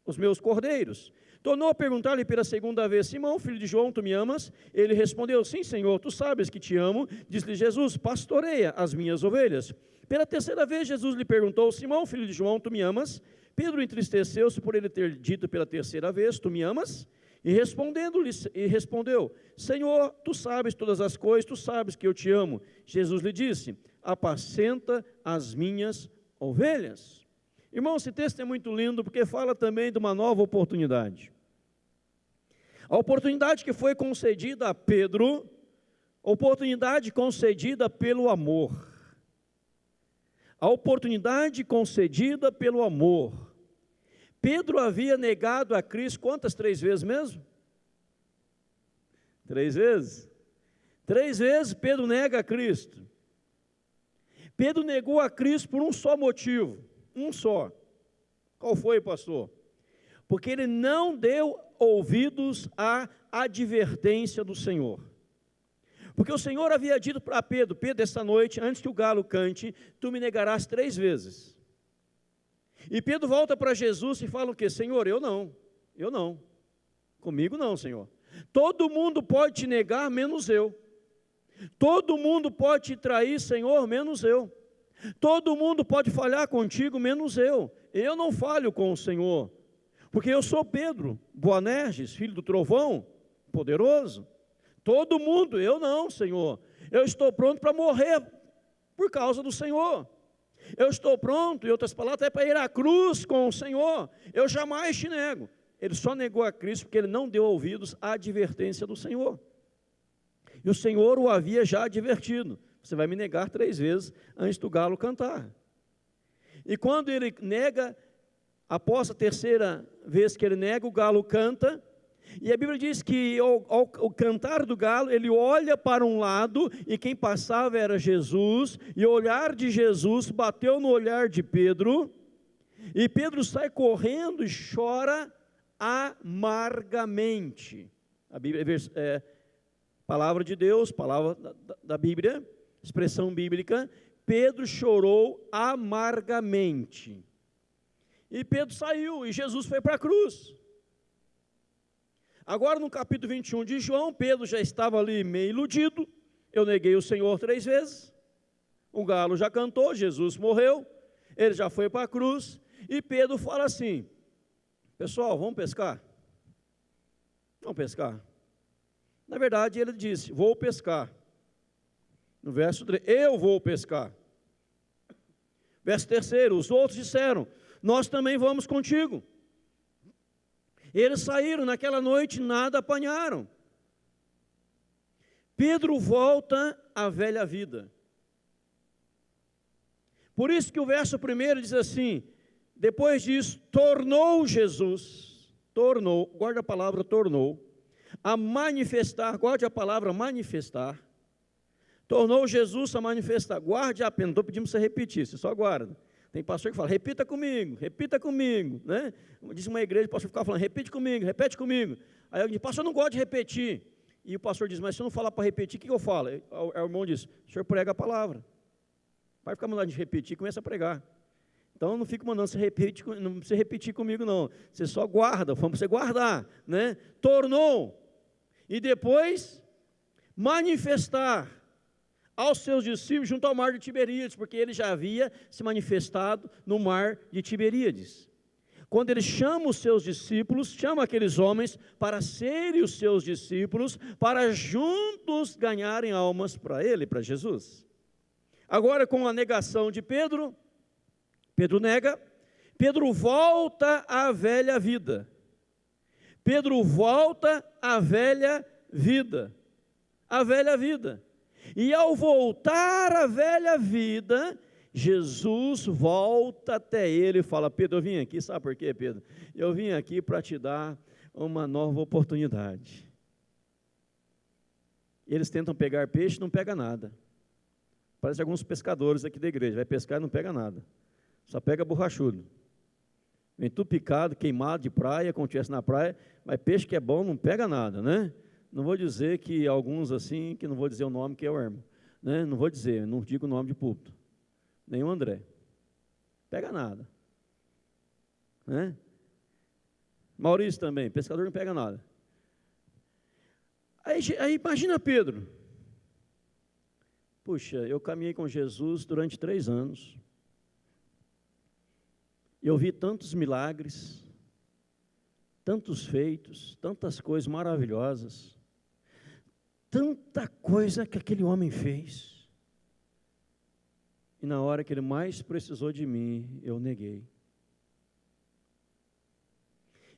os meus cordeiros. Tornou a perguntar-lhe pela segunda vez: Simão, filho de João, tu me amas? Ele respondeu: sim, Senhor, tu sabes que te amo. Disse-lhe Jesus: pastoreia as minhas ovelhas. Pela terceira vez Jesus lhe perguntou: Simão, filho de João, tu me amas? Pedro entristeceu-se por ele ter dito pela terceira vez: tu me amas? E respondeu: Senhor, tu sabes todas as coisas, tu sabes que eu te amo. Jesus lhe disse: apacenta as minhas ovelhas. Irmão, esse texto é muito lindo porque fala também de uma nova oportunidade. A oportunidade que foi concedida a Pedro, oportunidade concedida pelo amor. A oportunidade concedida pelo amor. Pedro havia negado a Cristo quantas? 3 vezes mesmo? 3 vezes? 3 vezes Pedro nega a Cristo. Pedro negou a Cristo por um só motivo, um só. Qual foi, pastor? Porque ele não deu ouvidos à advertência do Senhor. Porque o Senhor havia dito para Pedro: Pedro, esta noite, antes que o galo cante, tu me negarás 3 vezes. E Pedro volta para Jesus e fala o quê? Senhor, eu não, comigo não, Senhor. Todo mundo pode te negar, menos eu. Todo mundo pode te trair, Senhor, menos eu. Todo mundo pode falhar contigo, menos eu. Eu não falho com o Senhor, porque eu sou Pedro Boanerges, filho do trovão, poderoso. Todo mundo, eu não, Senhor. Eu estou pronto para morrer por causa do Senhor. Eu estou pronto, em outras palavras, até para ir à cruz com o Senhor. Eu jamais te nego. Ele só negou a Cristo porque ele não deu ouvidos à advertência do Senhor. E o Senhor o havia já advertido: você vai me negar 3 vezes antes do galo cantar. E quando ele nega, após a terceira vez que ele nega, o galo canta. E a Bíblia diz que ao cantar do galo, ele olha para um lado, e quem passava era Jesus, e o olhar de Jesus bateu no olhar de Pedro, e Pedro sai correndo e chora amargamente. A Bíblia palavra de Deus, palavra da Bíblia, expressão bíblica. Pedro chorou amargamente. E Pedro saiu, e Jesus foi para a cruz. Agora no capítulo 21 de João, Pedro já estava ali meio iludido: eu neguei o Senhor 3 vezes, o galo já cantou, Jesus morreu, ele já foi para a cruz, e Pedro fala assim: pessoal, vamos pescar? Vamos pescar? Na verdade ele disse: vou pescar. No verso 3, eu vou pescar. Verso 3, os outros disseram: nós também vamos contigo. Eles saíram naquela noite, nada apanharam. Pedro volta à velha vida. Por isso que o verso 1 diz assim: depois disso, tornou Jesus, guarda a palavra tornou, a manifestar, guarde a palavra manifestar, tornou Jesus a manifestar, guarde a pena, não estou pedindo para você repetir, você só guarda. Tem pastor que fala: repita comigo, né? Diz uma igreja, o pastor ficava falando: repete comigo. Aí eu disse: pastor, eu não gosto de repetir. E o pastor diz: mas se eu não falar para repetir, o que eu falo? Aí o irmão diz: o senhor prega a palavra. Vai ficar mandando de repetir, começa a pregar. Então eu não fico mandando você repetir, não precisa repetir comigo não. Você só guarda, vamos você guardar, né? Tornou. E depois manifestar aos seus discípulos junto ao mar de Tiberíades, porque ele já havia se manifestado no mar de Tiberíades. Quando ele chama os seus discípulos, chama aqueles homens para serem os seus discípulos, para juntos ganharem almas para ele, para Jesus. Agora, com a negação de Pedro, Pedro nega, Pedro volta à velha vida. Pedro volta à velha vida. A velha vida. E ao voltar à velha vida, Jesus volta até ele e fala: Pedro, eu vim aqui, sabe por quê, Pedro? Eu vim aqui para te dar uma nova oportunidade. Eles tentam pegar peixe, não pega nada. Parece alguns pescadores aqui da igreja, vai pescar e não pega nada. Só pega borrachudo. Vem tudo picado, queimado de praia, como tivesse na praia, mas peixe que é bom não pega nada, né? Não vou dizer que alguns assim, que não vou dizer o nome, que é o Hermo, né? Não vou dizer, não digo o nome de púlpito. Nem o André. Pega nada. Né? Maurício também, pescador não pega nada. Aí imagina Pedro. Puxa, eu caminhei com Jesus durante 3 anos. Eu vi tantos milagres, tantos feitos, tantas coisas maravilhosas, tanta coisa que aquele homem fez. E na hora que ele mais precisou de mim, eu neguei.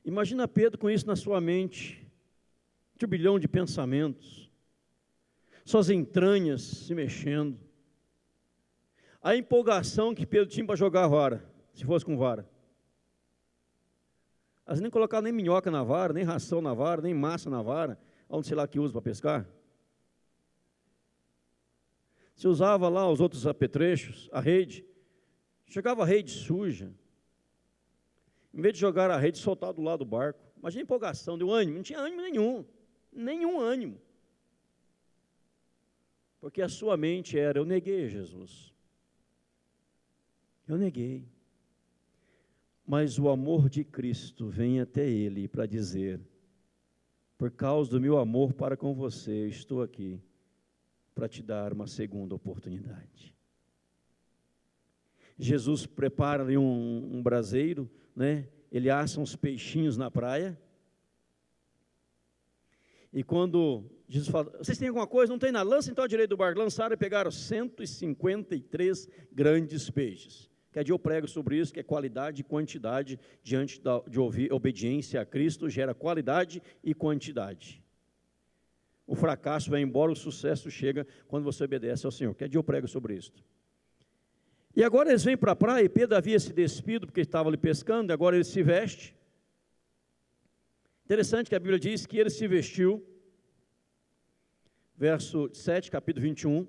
Imagina Pedro com isso na sua mente, um turbilhão de pensamentos, suas entranhas se mexendo, a empolgação que Pedro tinha para jogar a vara, se fosse com vara. Às vezes nem colocava nem minhoca na vara, nem ração na vara, nem massa na vara, onde sei lá que usa para pescar. Se usava lá os outros apetrechos, a rede, chegava a rede suja. Em vez de jogar a rede, soltar do lado do barco. Imagina a empolgação, deu ânimo, não tinha ânimo nenhum ânimo. Porque a sua mente era, eu neguei Jesus. Eu neguei. Mas o amor de Cristo vem até ele para dizer, por causa do meu amor para com você, eu estou aqui para te dar uma segunda oportunidade. Jesus prepara ali um braseiro, né? Ele assa uns peixinhos na praia. E quando Jesus fala, vocês têm alguma coisa? Não tem nada? Lança então à direita do barco. Lançaram e pegaram 153 grandes peixes. Que dia eu prego sobre isso, que é qualidade e quantidade diante de obediência a Cristo, gera qualidade e quantidade. O fracasso vai embora, o sucesso chega quando você obedece ao Senhor. Que dia eu prego sobre isso. E agora eles vêm para a praia, e Pedro havia se despido, porque estava ali pescando, e agora ele se veste. Interessante que a Bíblia diz que ele se vestiu, verso 7, capítulo 21,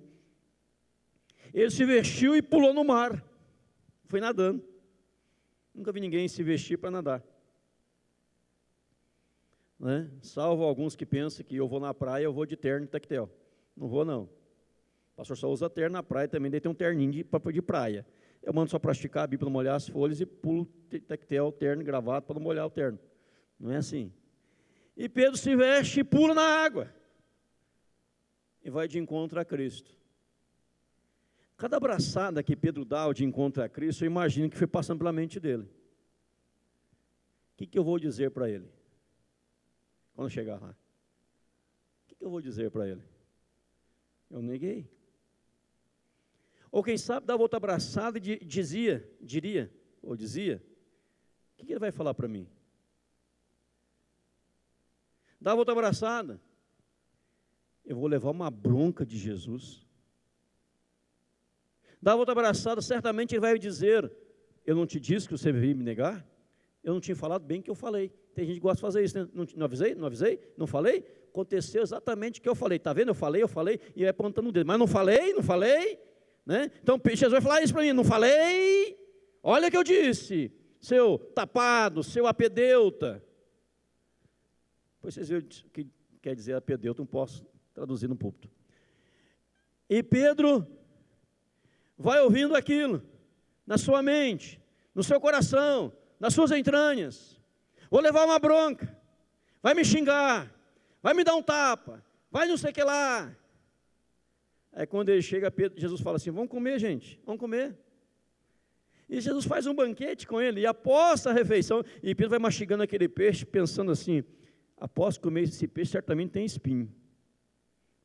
ele se vestiu e pulou no mar, foi nadando. Nunca vi ninguém se vestir para nadar. Né? Salvo alguns que pensam que eu vou na praia, eu vou de terno e tactel. Não vou não. O pastor só usa terno na praia também, daí tem um terninho de praia. Eu mando só para esticar a Bíblia para não molhar as folhas e pulo tactel, terno, gravata para não molhar o terno. Não é assim. E Pedro se veste e pula na água. E vai de encontro a Cristo. Cada abraçada que Pedro dá de encontro a Cristo, eu imagino que foi passando pela mente dele. O que eu vou dizer para ele? Quando chegar lá. O que eu vou dizer para ele? Eu neguei. Ou quem sabe dava outra abraçada e dizia, o que ele vai falar para mim? Dava outra abraçada, eu vou levar uma bronca de Jesus. Dava outra abraçada, certamente ele vai dizer, eu não te disse que você veio me negar? Eu não tinha falado bem o que eu falei. Tem gente que gosta de fazer isso, né? Não avisei? Não falei? Aconteceu exatamente o que eu falei. Está vendo? Eu falei, e vai apontando o dedo. Mas não falei, né? Então Jesus vai falar isso para mim, não falei? Olha o que eu disse, seu tapado, seu apedeuta. Pois vocês viram o que quer dizer apedeuta, não posso traduzir no púlpito. E Pedro vai ouvindo aquilo, na sua mente, no seu coração, nas suas entranhas. Vou levar uma bronca, vai me xingar, vai me dar um tapa, vai não sei o que lá. Aí quando ele chega, Pedro, Jesus fala assim, vamos comer gente, vamos comer. E Jesus faz um banquete com ele, e após a refeição, e Pedro vai mastigando aquele peixe, pensando assim, após comer esse peixe, certamente tem espinho.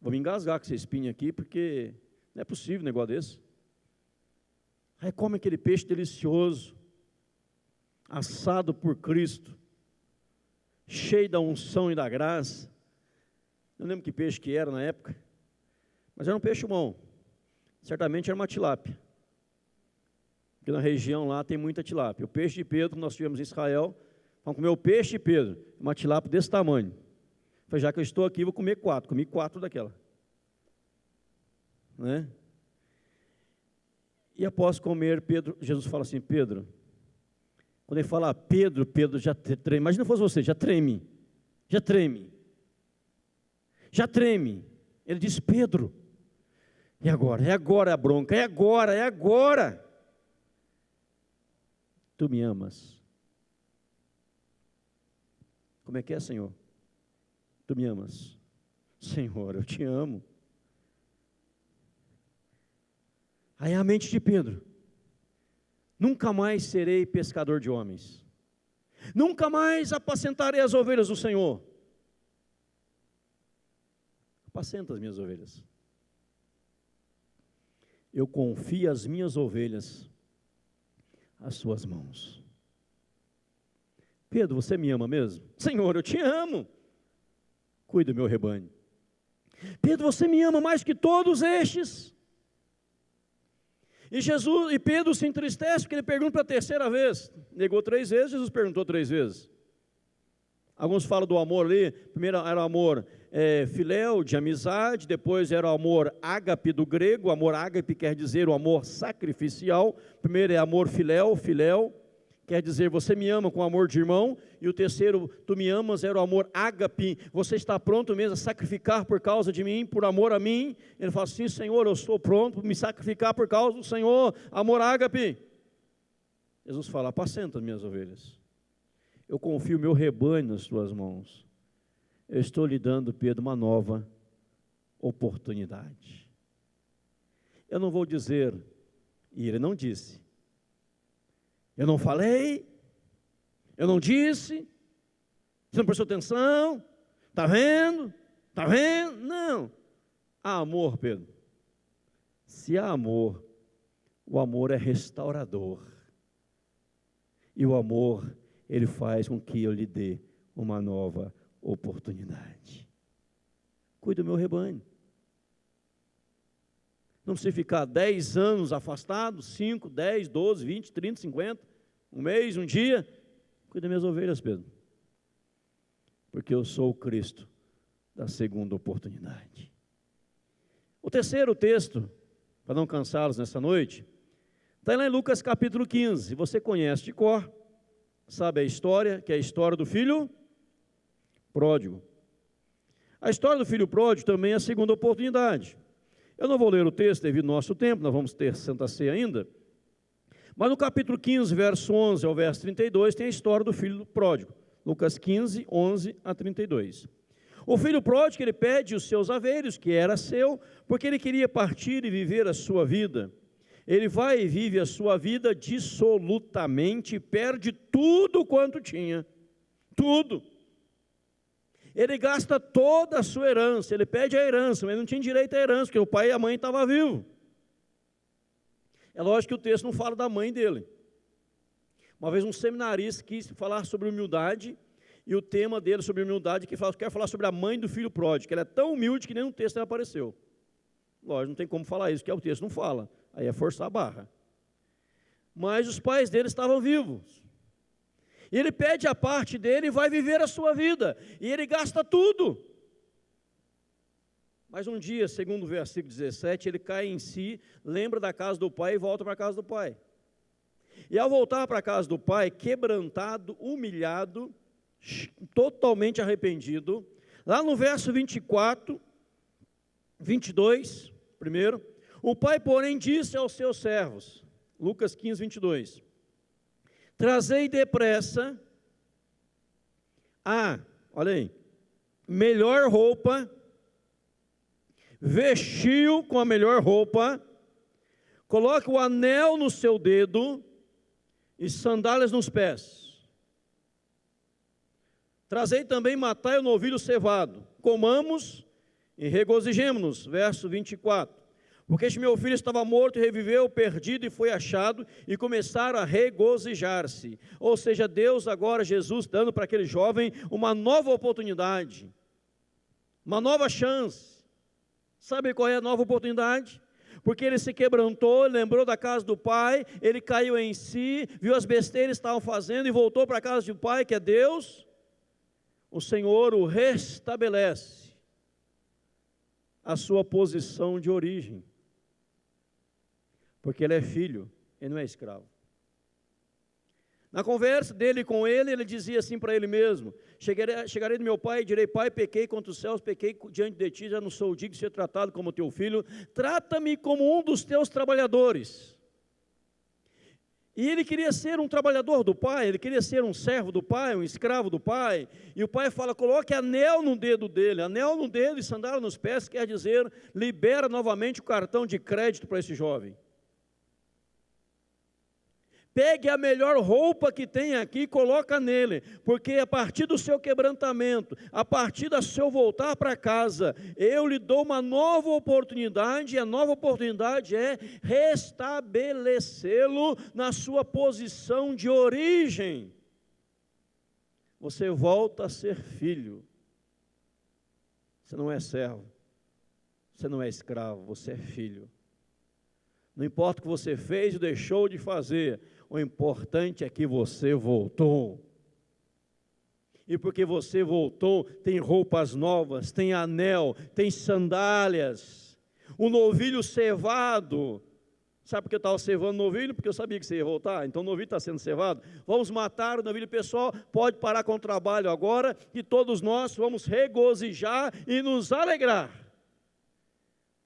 Vou me engasgar com esse espinho aqui, porque não é possível um negócio desse. Aí come aquele peixe delicioso, assado por Cristo, cheio da unção e da graça. Não lembro que peixe que era na época, mas era um peixe bom. Certamente era uma tilápia, porque na região lá tem muita tilápia. O peixe de Pedro que nós tivemos em Israel, Vamos comer o peixe, Pedro? Uma tilápia desse tamanho. Falei, já que eu estou aqui, vou comer 4. Comi 4 daquela. Né? E após comer, Jesus fala assim, Pedro, quando ele fala Pedro, Pedro já treme. Imagina se fosse você, já treme. Já treme. Já treme. Ele diz, Pedro, e agora? É agora a bronca, é agora, é agora. Tu me amas. Como é que é, Senhor? Tu me amas. Senhor, eu te amo. Aí a mente de Pedro. Nunca mais serei pescador de homens. Nunca mais apacentarei as ovelhas do Senhor. Apacenta as minhas ovelhas. Eu confio as minhas ovelhas às suas mãos. Pedro, você me ama mesmo? Senhor, eu te amo. Cuida do meu rebanho. Pedro, você me ama mais que todos estes? E Pedro se entristece porque ele pergunta pela terceira vez. Negou 3 vezes, Jesus perguntou 3 vezes. Alguns falam do amor ali. Primeiro era o amor filéu, de amizade. Depois era o amor ágape do grego. O amor ágape quer dizer o amor sacrificial. Primeiro é amor filéu. Quer dizer, você me ama com amor de irmão. E o terceiro, tu me amas, era o amor ágape. Você está pronto mesmo a sacrificar por causa de mim, por amor a mim? Ele fala, sim, Senhor, eu estou pronto para me sacrificar por causa do Senhor, amor ágape. Jesus fala, apacenta as minhas ovelhas. Eu confio meu rebanho nas tuas mãos. Eu estou lhe dando, Pedro, uma nova oportunidade. Eu não vou dizer, e ele não disse, eu não falei, eu não disse, você não prestou atenção, está vendo? Está vendo? Não. Há amor, Pedro. Se há amor, o amor é restaurador. E o amor, ele faz com que eu lhe dê uma nova oportunidade. Cuida do meu rebanho. Não precisa ficar 10 anos afastado, 5, 10, 12, 20, 30, 50, um mês, um dia. Cuida das minhas ovelhas, Pedro. Porque eu sou o Cristo da segunda oportunidade. O terceiro texto, para não cansá-los nessa noite, está lá em Lucas capítulo 15. Você conhece de cor, sabe a história, que é a história do filho pródigo. A história do filho pródigo também é a segunda oportunidade. Eu não vou ler o texto devido ao nosso tempo, nós vamos ter Santa Ceia ainda. Mas no capítulo 15, verso 11 ao verso 32, tem a história do filho pródigo. Lucas 15, 11 a 32. O filho pródigo, ele pede os seus haveres, que era seu, porque ele queria partir e viver a sua vida. Ele vai e vive a sua vida dissolutamente, perde tudo quanto tinha. Tudo. Ele gasta toda a sua herança, ele pede a herança, mas não tinha direito à herança, porque o pai e a mãe estavam vivos. É lógico que o texto não fala da mãe dele. Uma vez um seminarista quis falar sobre humildade, e o tema dele sobre humildade, quer falar sobre a mãe do filho pródigo, que ela é tão humilde que nem no texto ela apareceu. Lógico, não tem como falar isso, que o texto não fala, aí é forçar a barra. Mas os pais dele estavam vivos. E ele pede a parte dele e vai viver a sua vida. E ele gasta tudo. Mas um dia, segundo o versículo 17, ele cai em si, lembra da casa do pai e volta para a casa do pai. E ao voltar para a casa do pai, quebrantado, humilhado, totalmente arrependido, lá no verso 24, 22, primeiro, o pai, porém, disse aos seus servos, Lucas 15, 22, trazei depressa olha aí, melhor roupa, vestiu com a melhor roupa, coloque o anel no seu dedo e sandálias nos pés. Trazei também, matai o novilho cevado, comamos e regozijemo-nos, verso 24. Porque este meu filho estava morto e reviveu, perdido e foi achado, e começaram a regozijar-se. Ou seja, Deus agora, Jesus, dando para aquele jovem uma nova oportunidade, uma nova chance. Sabe qual é a nova oportunidade? porque ele se quebrantou, lembrou da casa do pai, ele caiu em si, viu as besteiras que estavam fazendo e voltou para a casa do pai, que é Deus. O Senhor o restabelece a sua posição de origem, porque ele é filho, ele não é escravo. Na conversa dele com ele, ele dizia assim para ele mesmo: chegarei do meu pai e direi, pai, pequei contra os céus, pequei diante de ti, já não sou digno de ser tratado como teu filho, trata-me como um dos teus trabalhadores. E ele queria ser um trabalhador do pai, ele queria ser um servo do pai, um escravo do pai, e o pai fala, coloque anel no dedo dele, anel no dedo e sandália nos pés, quer dizer, libera novamente o cartão de crédito para esse jovem. Pegue a melhor roupa que tem aqui e coloca nele, porque a partir do seu quebrantamento, a partir do seu voltar para casa, eu lhe dou uma nova oportunidade, e a nova oportunidade é restabelecê-lo na sua posição de origem. Você volta a ser filho, você não é servo, você não é escravo, você é filho. Não importa o que você fez ou deixou de fazer, o importante é que você voltou. E porque você voltou, tem roupas novas, tem anel, tem sandálias. O novilho cevado. Sabe por que eu estava cevando o novilho? Porque eu sabia que você ia voltar. Então o novilho está sendo cevado. Vamos matar o novilho, pessoal. Pode parar com o trabalho agora. E todos nós vamos regozijar e nos alegrar.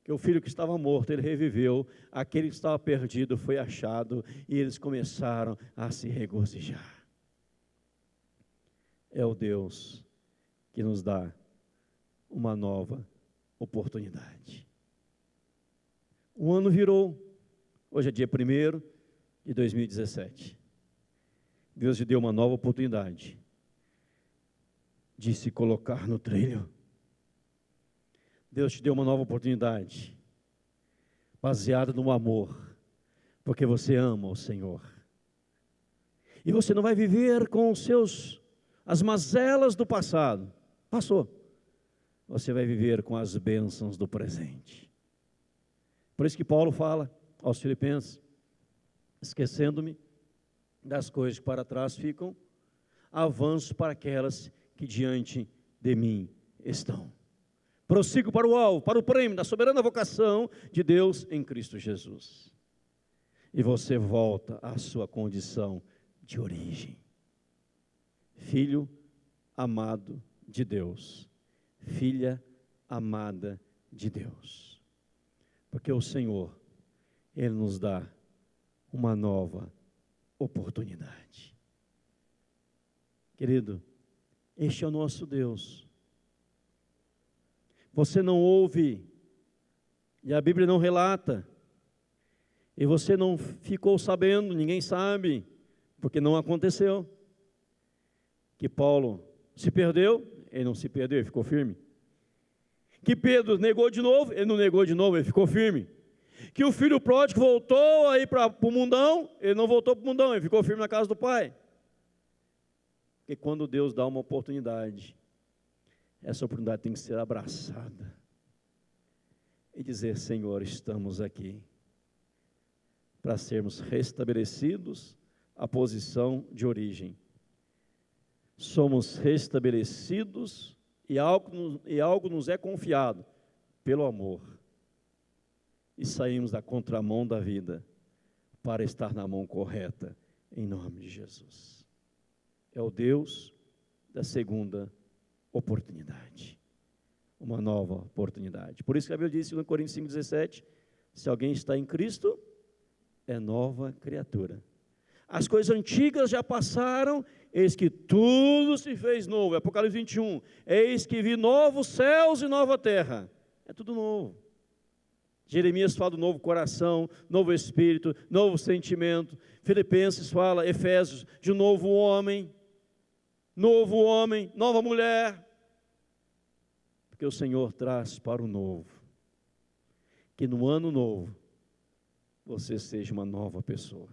Que o filho que estava morto, ele reviveu, aquele que estava perdido foi achado, e eles começaram a se regozijar. É o Deus que nos dá uma nova oportunidade. O ano virou, hoje é dia 1º de 2017. Deus te deu uma nova oportunidade de se colocar no trilho. Deus te deu uma nova oportunidade, baseada no amor, porque você ama o Senhor. E você não vai viver com as mazelas do passado, passou. Você vai viver com as bênçãos do presente. Por isso que Paulo fala aos Filipenses, esquecendo-me das coisas que para trás ficam, avanço para aquelas que diante de mim estão. Prossigo para o alvo, para o prêmio da soberana vocação de Deus em Cristo Jesus. E você volta à sua condição de origem. Filho amado de Deus. Filha amada de Deus. Porque o Senhor, Ele nos dá uma nova oportunidade. Querido, este é o nosso Deus. Você não ouve, e a Bíblia não relata, e você não ficou sabendo, ninguém sabe, porque não aconteceu, que Paulo se perdeu, ele não se perdeu, ele ficou firme. Que Pedro negou de novo, ele não negou de novo, ele ficou firme. Que o filho pródigo voltou aí para o mundão, ele não voltou para o mundão, ele ficou firme na casa do pai. Porque quando Deus dá uma oportunidade, essa oportunidade tem que ser abraçada e dizer, Senhor, estamos aqui para sermos restabelecidos à posição de origem. Somos restabelecidos e algo nos é confiado pelo amor. E saímos da contramão da vida para estar na mão correta, em nome de Jesus. É o Deus da segunda oportunidade, uma nova oportunidade. Por isso que a Bíblia diz em 2 Coríntios 5,17, se alguém está em Cristo, é nova criatura. As coisas antigas já passaram, eis que tudo se fez novo. Apocalipse 21, eis que vi novos céus e nova terra. É tudo novo. Jeremias fala do novo coração, novo espírito, novo sentimento. Filipenses fala, Efésios, de um novo homem, nova mulher. Porque o Senhor traz para o novo. Que no ano novo, você seja uma nova pessoa.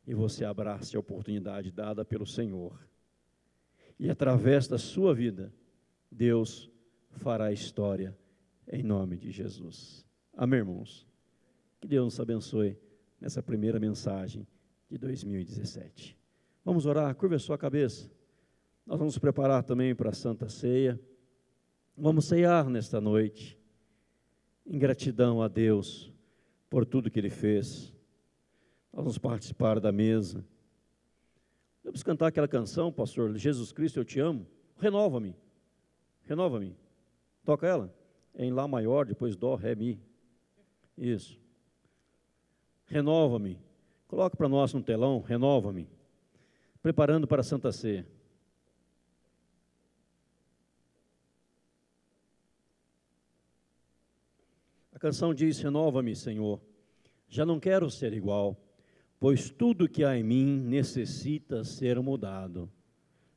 E você abrace a oportunidade dada pelo Senhor. E através da sua vida, Deus fará história em nome de Jesus. Amém, irmãos? Que Deus nos abençoe nessa primeira mensagem de 2017. Vamos orar, curva a sua cabeça. Nós vamos nos preparar também para a Santa Ceia. Vamos ceiar nesta noite, em gratidão a Deus por tudo que Ele fez. Nós vamos participar da mesa. Vamos cantar aquela canção, pastor, Jesus Cristo, eu te amo. Renova-me, renova-me. Toca ela, em Lá maior, depois Dó, Ré, Mi. Isso. Renova-me. Coloca para nós no telão, renova-me. Preparando para a Santa Ceia. A canção diz, renova-me, Senhor. Já não quero ser igual, pois tudo que há em mim necessita ser mudado.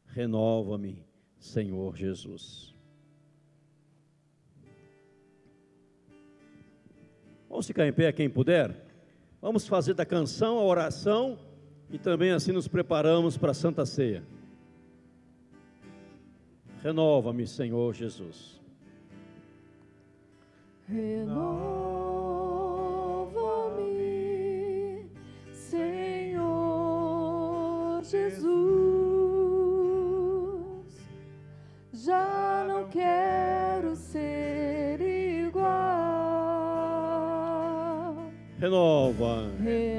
Renova-me, Senhor Jesus. Vamos ficar em pé quem puder? Vamos fazer da canção a oração e também assim nos preparamos para a Santa Ceia. Renova-me, Senhor Jesus. Renova-me, Senhor Jesus. Já não quero ser igual. Renova-me,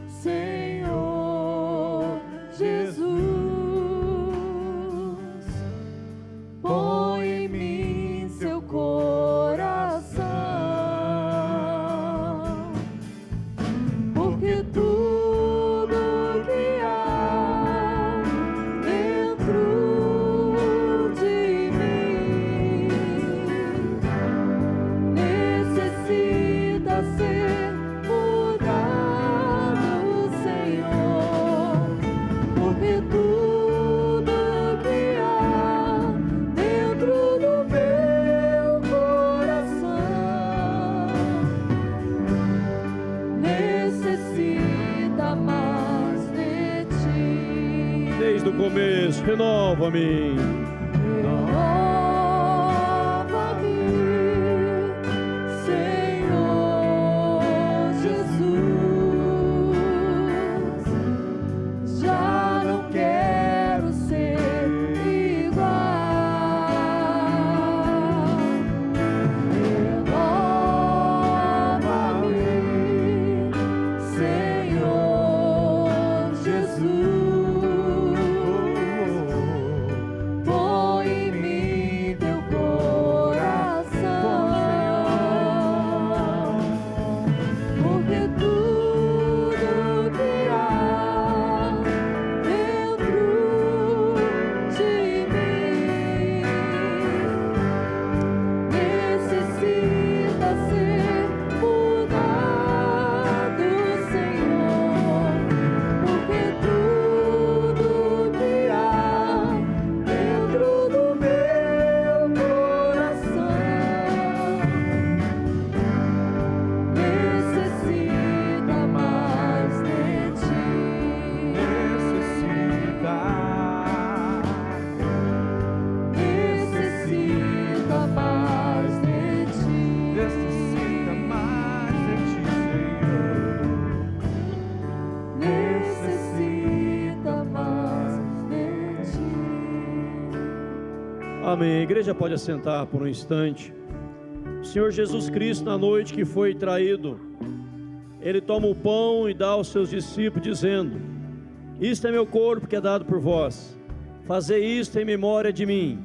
Senhor Jesus. Põe em mim seu coração, porque tudo que há dentro de mim necessita ser mudado, Senhor, porque tudo que há dentro do meu coração necessita mais de ti. desde o começo, renova-me. Renova-me, Senhor Jesus. Já não quero ser igual. Renova-me, Senhor Jesus. Põe em mim teu coração, porque tudo que há dentro de mim necessita ser mudado, Senhor, porque tudo que há dentro do meu coração necessita mais de ti. Necessita mais de ti. Necessita mais de ti. Amém. A igreja pode assentar por um instante. O Senhor Jesus Cristo, na noite que foi traído, Ele toma o pão e dá aos seus discípulos, dizendo: isto é meu corpo que é dado por vós. Fazei isto em memória de mim.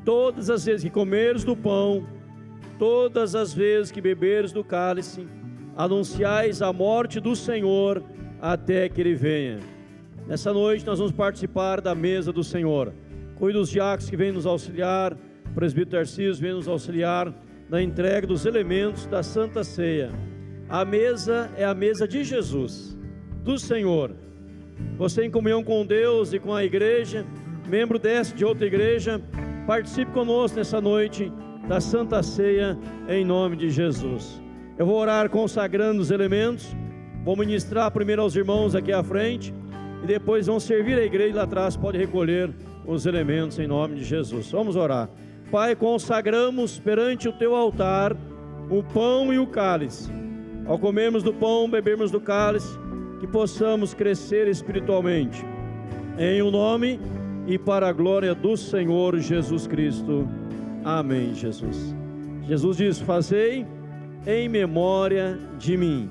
Todas as vezes que comeres do pão, todas as vezes que beberes do cálice, anunciais a morte do Senhor até que Ele venha. Nessa noite nós vamos participar da mesa do Senhor. Cuide dos diáconos que vêm nos auxiliar, o presbítero Tarcísio vem nos auxiliar na entrega dos elementos da Santa Ceia. A mesa é a mesa de Jesus, do Senhor. Você em comunhão com Deus e com a igreja, membro de outra igreja, participe conosco nessa noite da Santa Ceia em nome de Jesus. Eu vou orar consagrando os elementos, vou ministrar primeiro aos irmãos aqui à frente e depois vão servir a igreja lá atrás, pode recolher os elementos em nome de Jesus. Vamos orar. Pai, consagramos perante o teu altar o pão e o cálice. Ao comermos do pão, bebermos do cálice, que possamos crescer espiritualmente. Em o nome e para a glória do Senhor Jesus Cristo. Amém, Jesus. Jesus diz: fazei em memória de mim.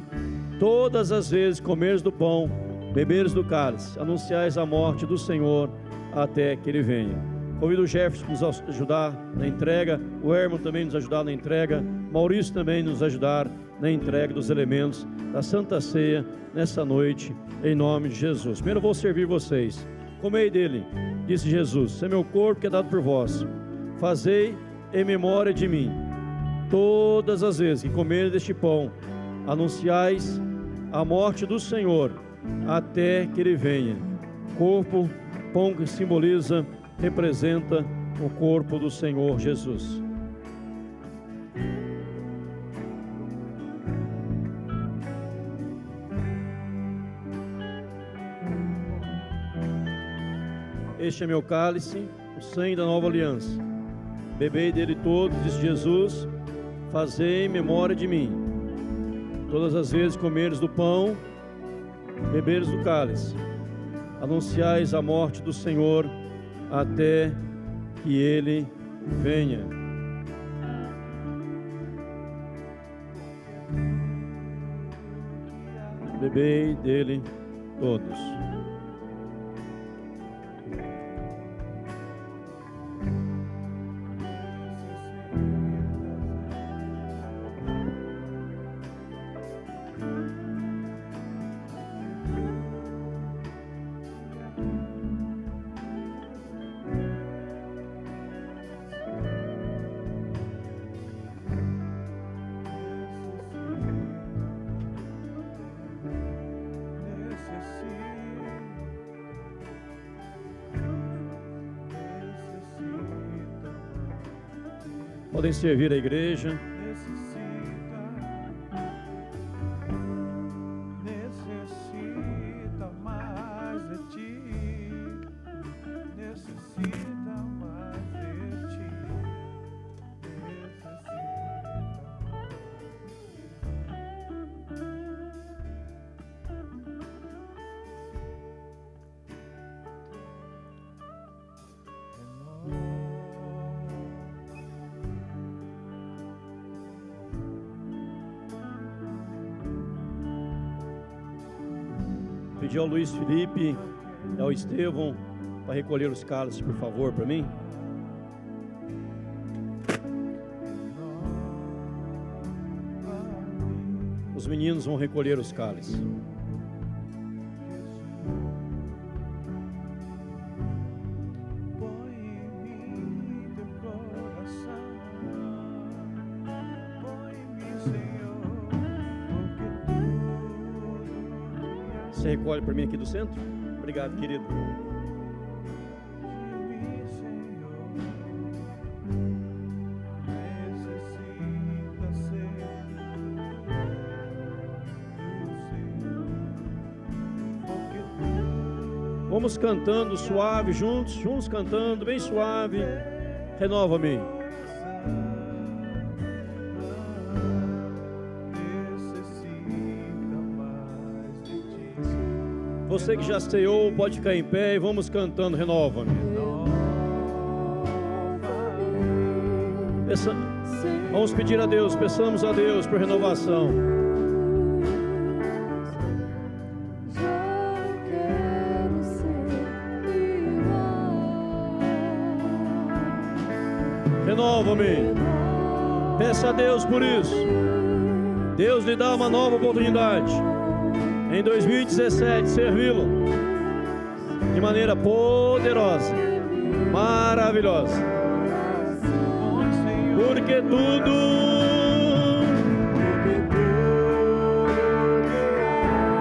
Todas as vezes comeres do pão, beberes do cálice, anunciais a morte do Senhor até que Ele venha. Convido o Jefferson nos ajudar na entrega, o Herman também nos ajudar na entrega, Maurício também nos ajudar na entrega dos elementos da Santa Ceia nessa noite, em nome de Jesus. Primeiro eu vou servir vocês. Comei dele, disse Jesus: esse é meu corpo que é dado por vós. Fazei em memória de mim. Todas as vezes que comerem deste pão, anunciais a morte do Senhor até que Ele venha. Corpo, pão que simboliza, representa o corpo do Senhor Jesus. Este é meu cálice, o sangue da nova aliança. Bebei dele todos, disse Jesus, fazei em memória de mim. Todas as vezes comeres do pão, beberes do cálice, anunciais a morte do Senhor até que Ele venha. Bebei dele todos. Podem servir a igreja. Necessita mais de ti. Necessita mais de ti. Pedir ao Luiz Felipe e ao Estevão para recolher os cálices, por favor, para mim. Os meninos vão recolher os cálices. Põe em mim teu coração. Põe-me, Senhor, porque tudo Você recolhe para mim aqui do centro? Obrigado, querido. Vamos cantando suave juntos cantando bem suave. Renova-me. Você que já ceou, pode ficar em pé e vamos cantando, renova-me. Vamos pedir a Deus, peçamos a Deus por renovação. Renova-me. Peça a Deus por isso. Deus lhe dá uma nova oportunidade. Em 2017, servi-lo de maneira poderosa, maravilhosa. Porque tudo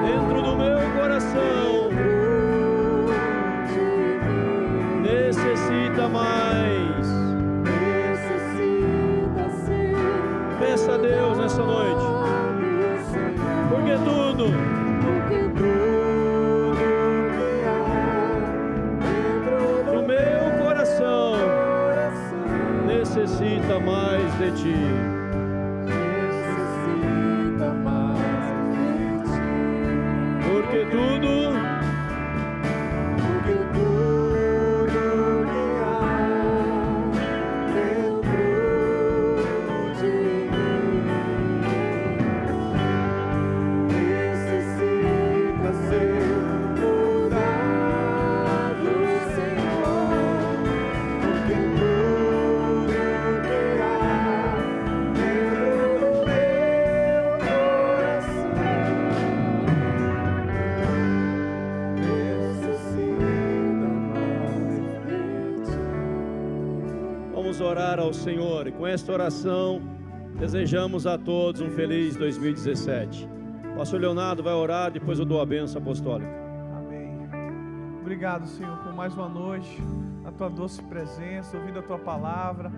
dentro do meu coração necessita mais. Peça a Deus nessa noite. Porque tudo Porque tudo porque tudo que há dentro de mim necessita ser mudado, Senhor. Porque tudo que há dentro do meu coração necessita mais de ti. vamos orar ao Senhor. E com esta oração, desejamos a todos um feliz 2017. O pastor Leonardo vai orar, depois eu dou a bênção apostólica. Amém. Obrigado, Senhor, por mais uma noite, na tua doce presença, ouvindo a tua palavra,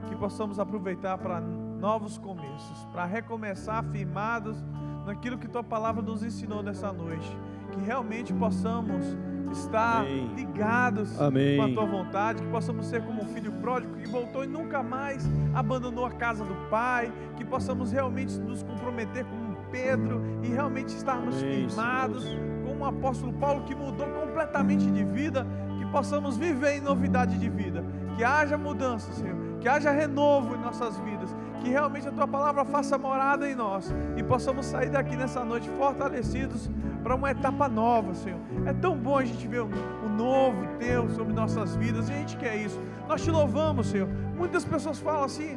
que possamos aproveitar para novos começos, para recomeçar firmados naquilo que tua palavra nos ensinou nessa noite, que realmente possamos estar Amém. ligados Amém. com a tua vontade, que possamos ser como um filho pródigo que voltou e nunca mais abandonou a casa do pai, que possamos realmente nos comprometer como Pedro e realmente estarmos Amém, firmados Senhor. como o apóstolo Paulo, que mudou completamente de vida, que possamos viver em novidade de vida, que haja mudança, Senhor, que haja renovo em nossas vidas, que realmente a tua palavra faça morada em nós e possamos sair daqui nessa noite fortalecidos para uma etapa nova, Senhor. É tão bom a gente ver o novo teu sobre nossas vidas, e a gente quer isso. Nós te louvamos, Senhor. Muitas pessoas falam assim: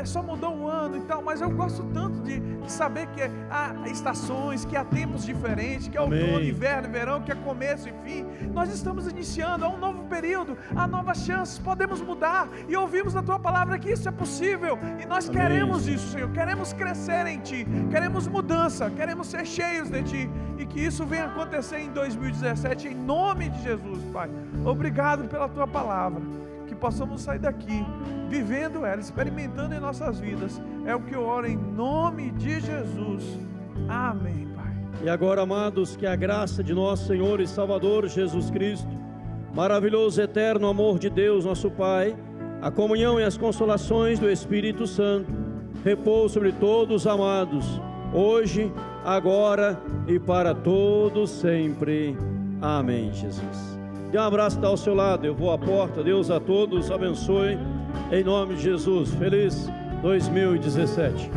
só mudou um ano e tal, mas eu gosto tanto de saber que há estações, que há tempos diferentes, que é Amém. outono, inverno, verão, que é começo e fim. Nós estamos iniciando, há um novo período, há novas chances, podemos mudar, e ouvimos na tua palavra que isso é possível, e nós Amém. queremos isso, Senhor. Queremos crescer em ti, queremos mudança, queremos ser cheios de ti, e que isso venha acontecer em 2017, em nome de Jesus, Pai. Obrigado pela tua palavra, que possamos sair daqui vivendo ela, experimentando em nossas vidas. É o que eu oro em nome de Jesus. Amém, Pai. E agora, amados, que a graça de nosso Senhor e Salvador Jesus Cristo, maravilhoso eterno amor de Deus nosso Pai, a comunhão e as consolações do Espírito Santo, repouse sobre todos os amados, hoje, agora e para todos sempre. Amém, Jesus. Dê um abraço, está ao seu lado, eu vou à porta. Deus a todos abençoe, em nome de Jesus. Feliz 2017.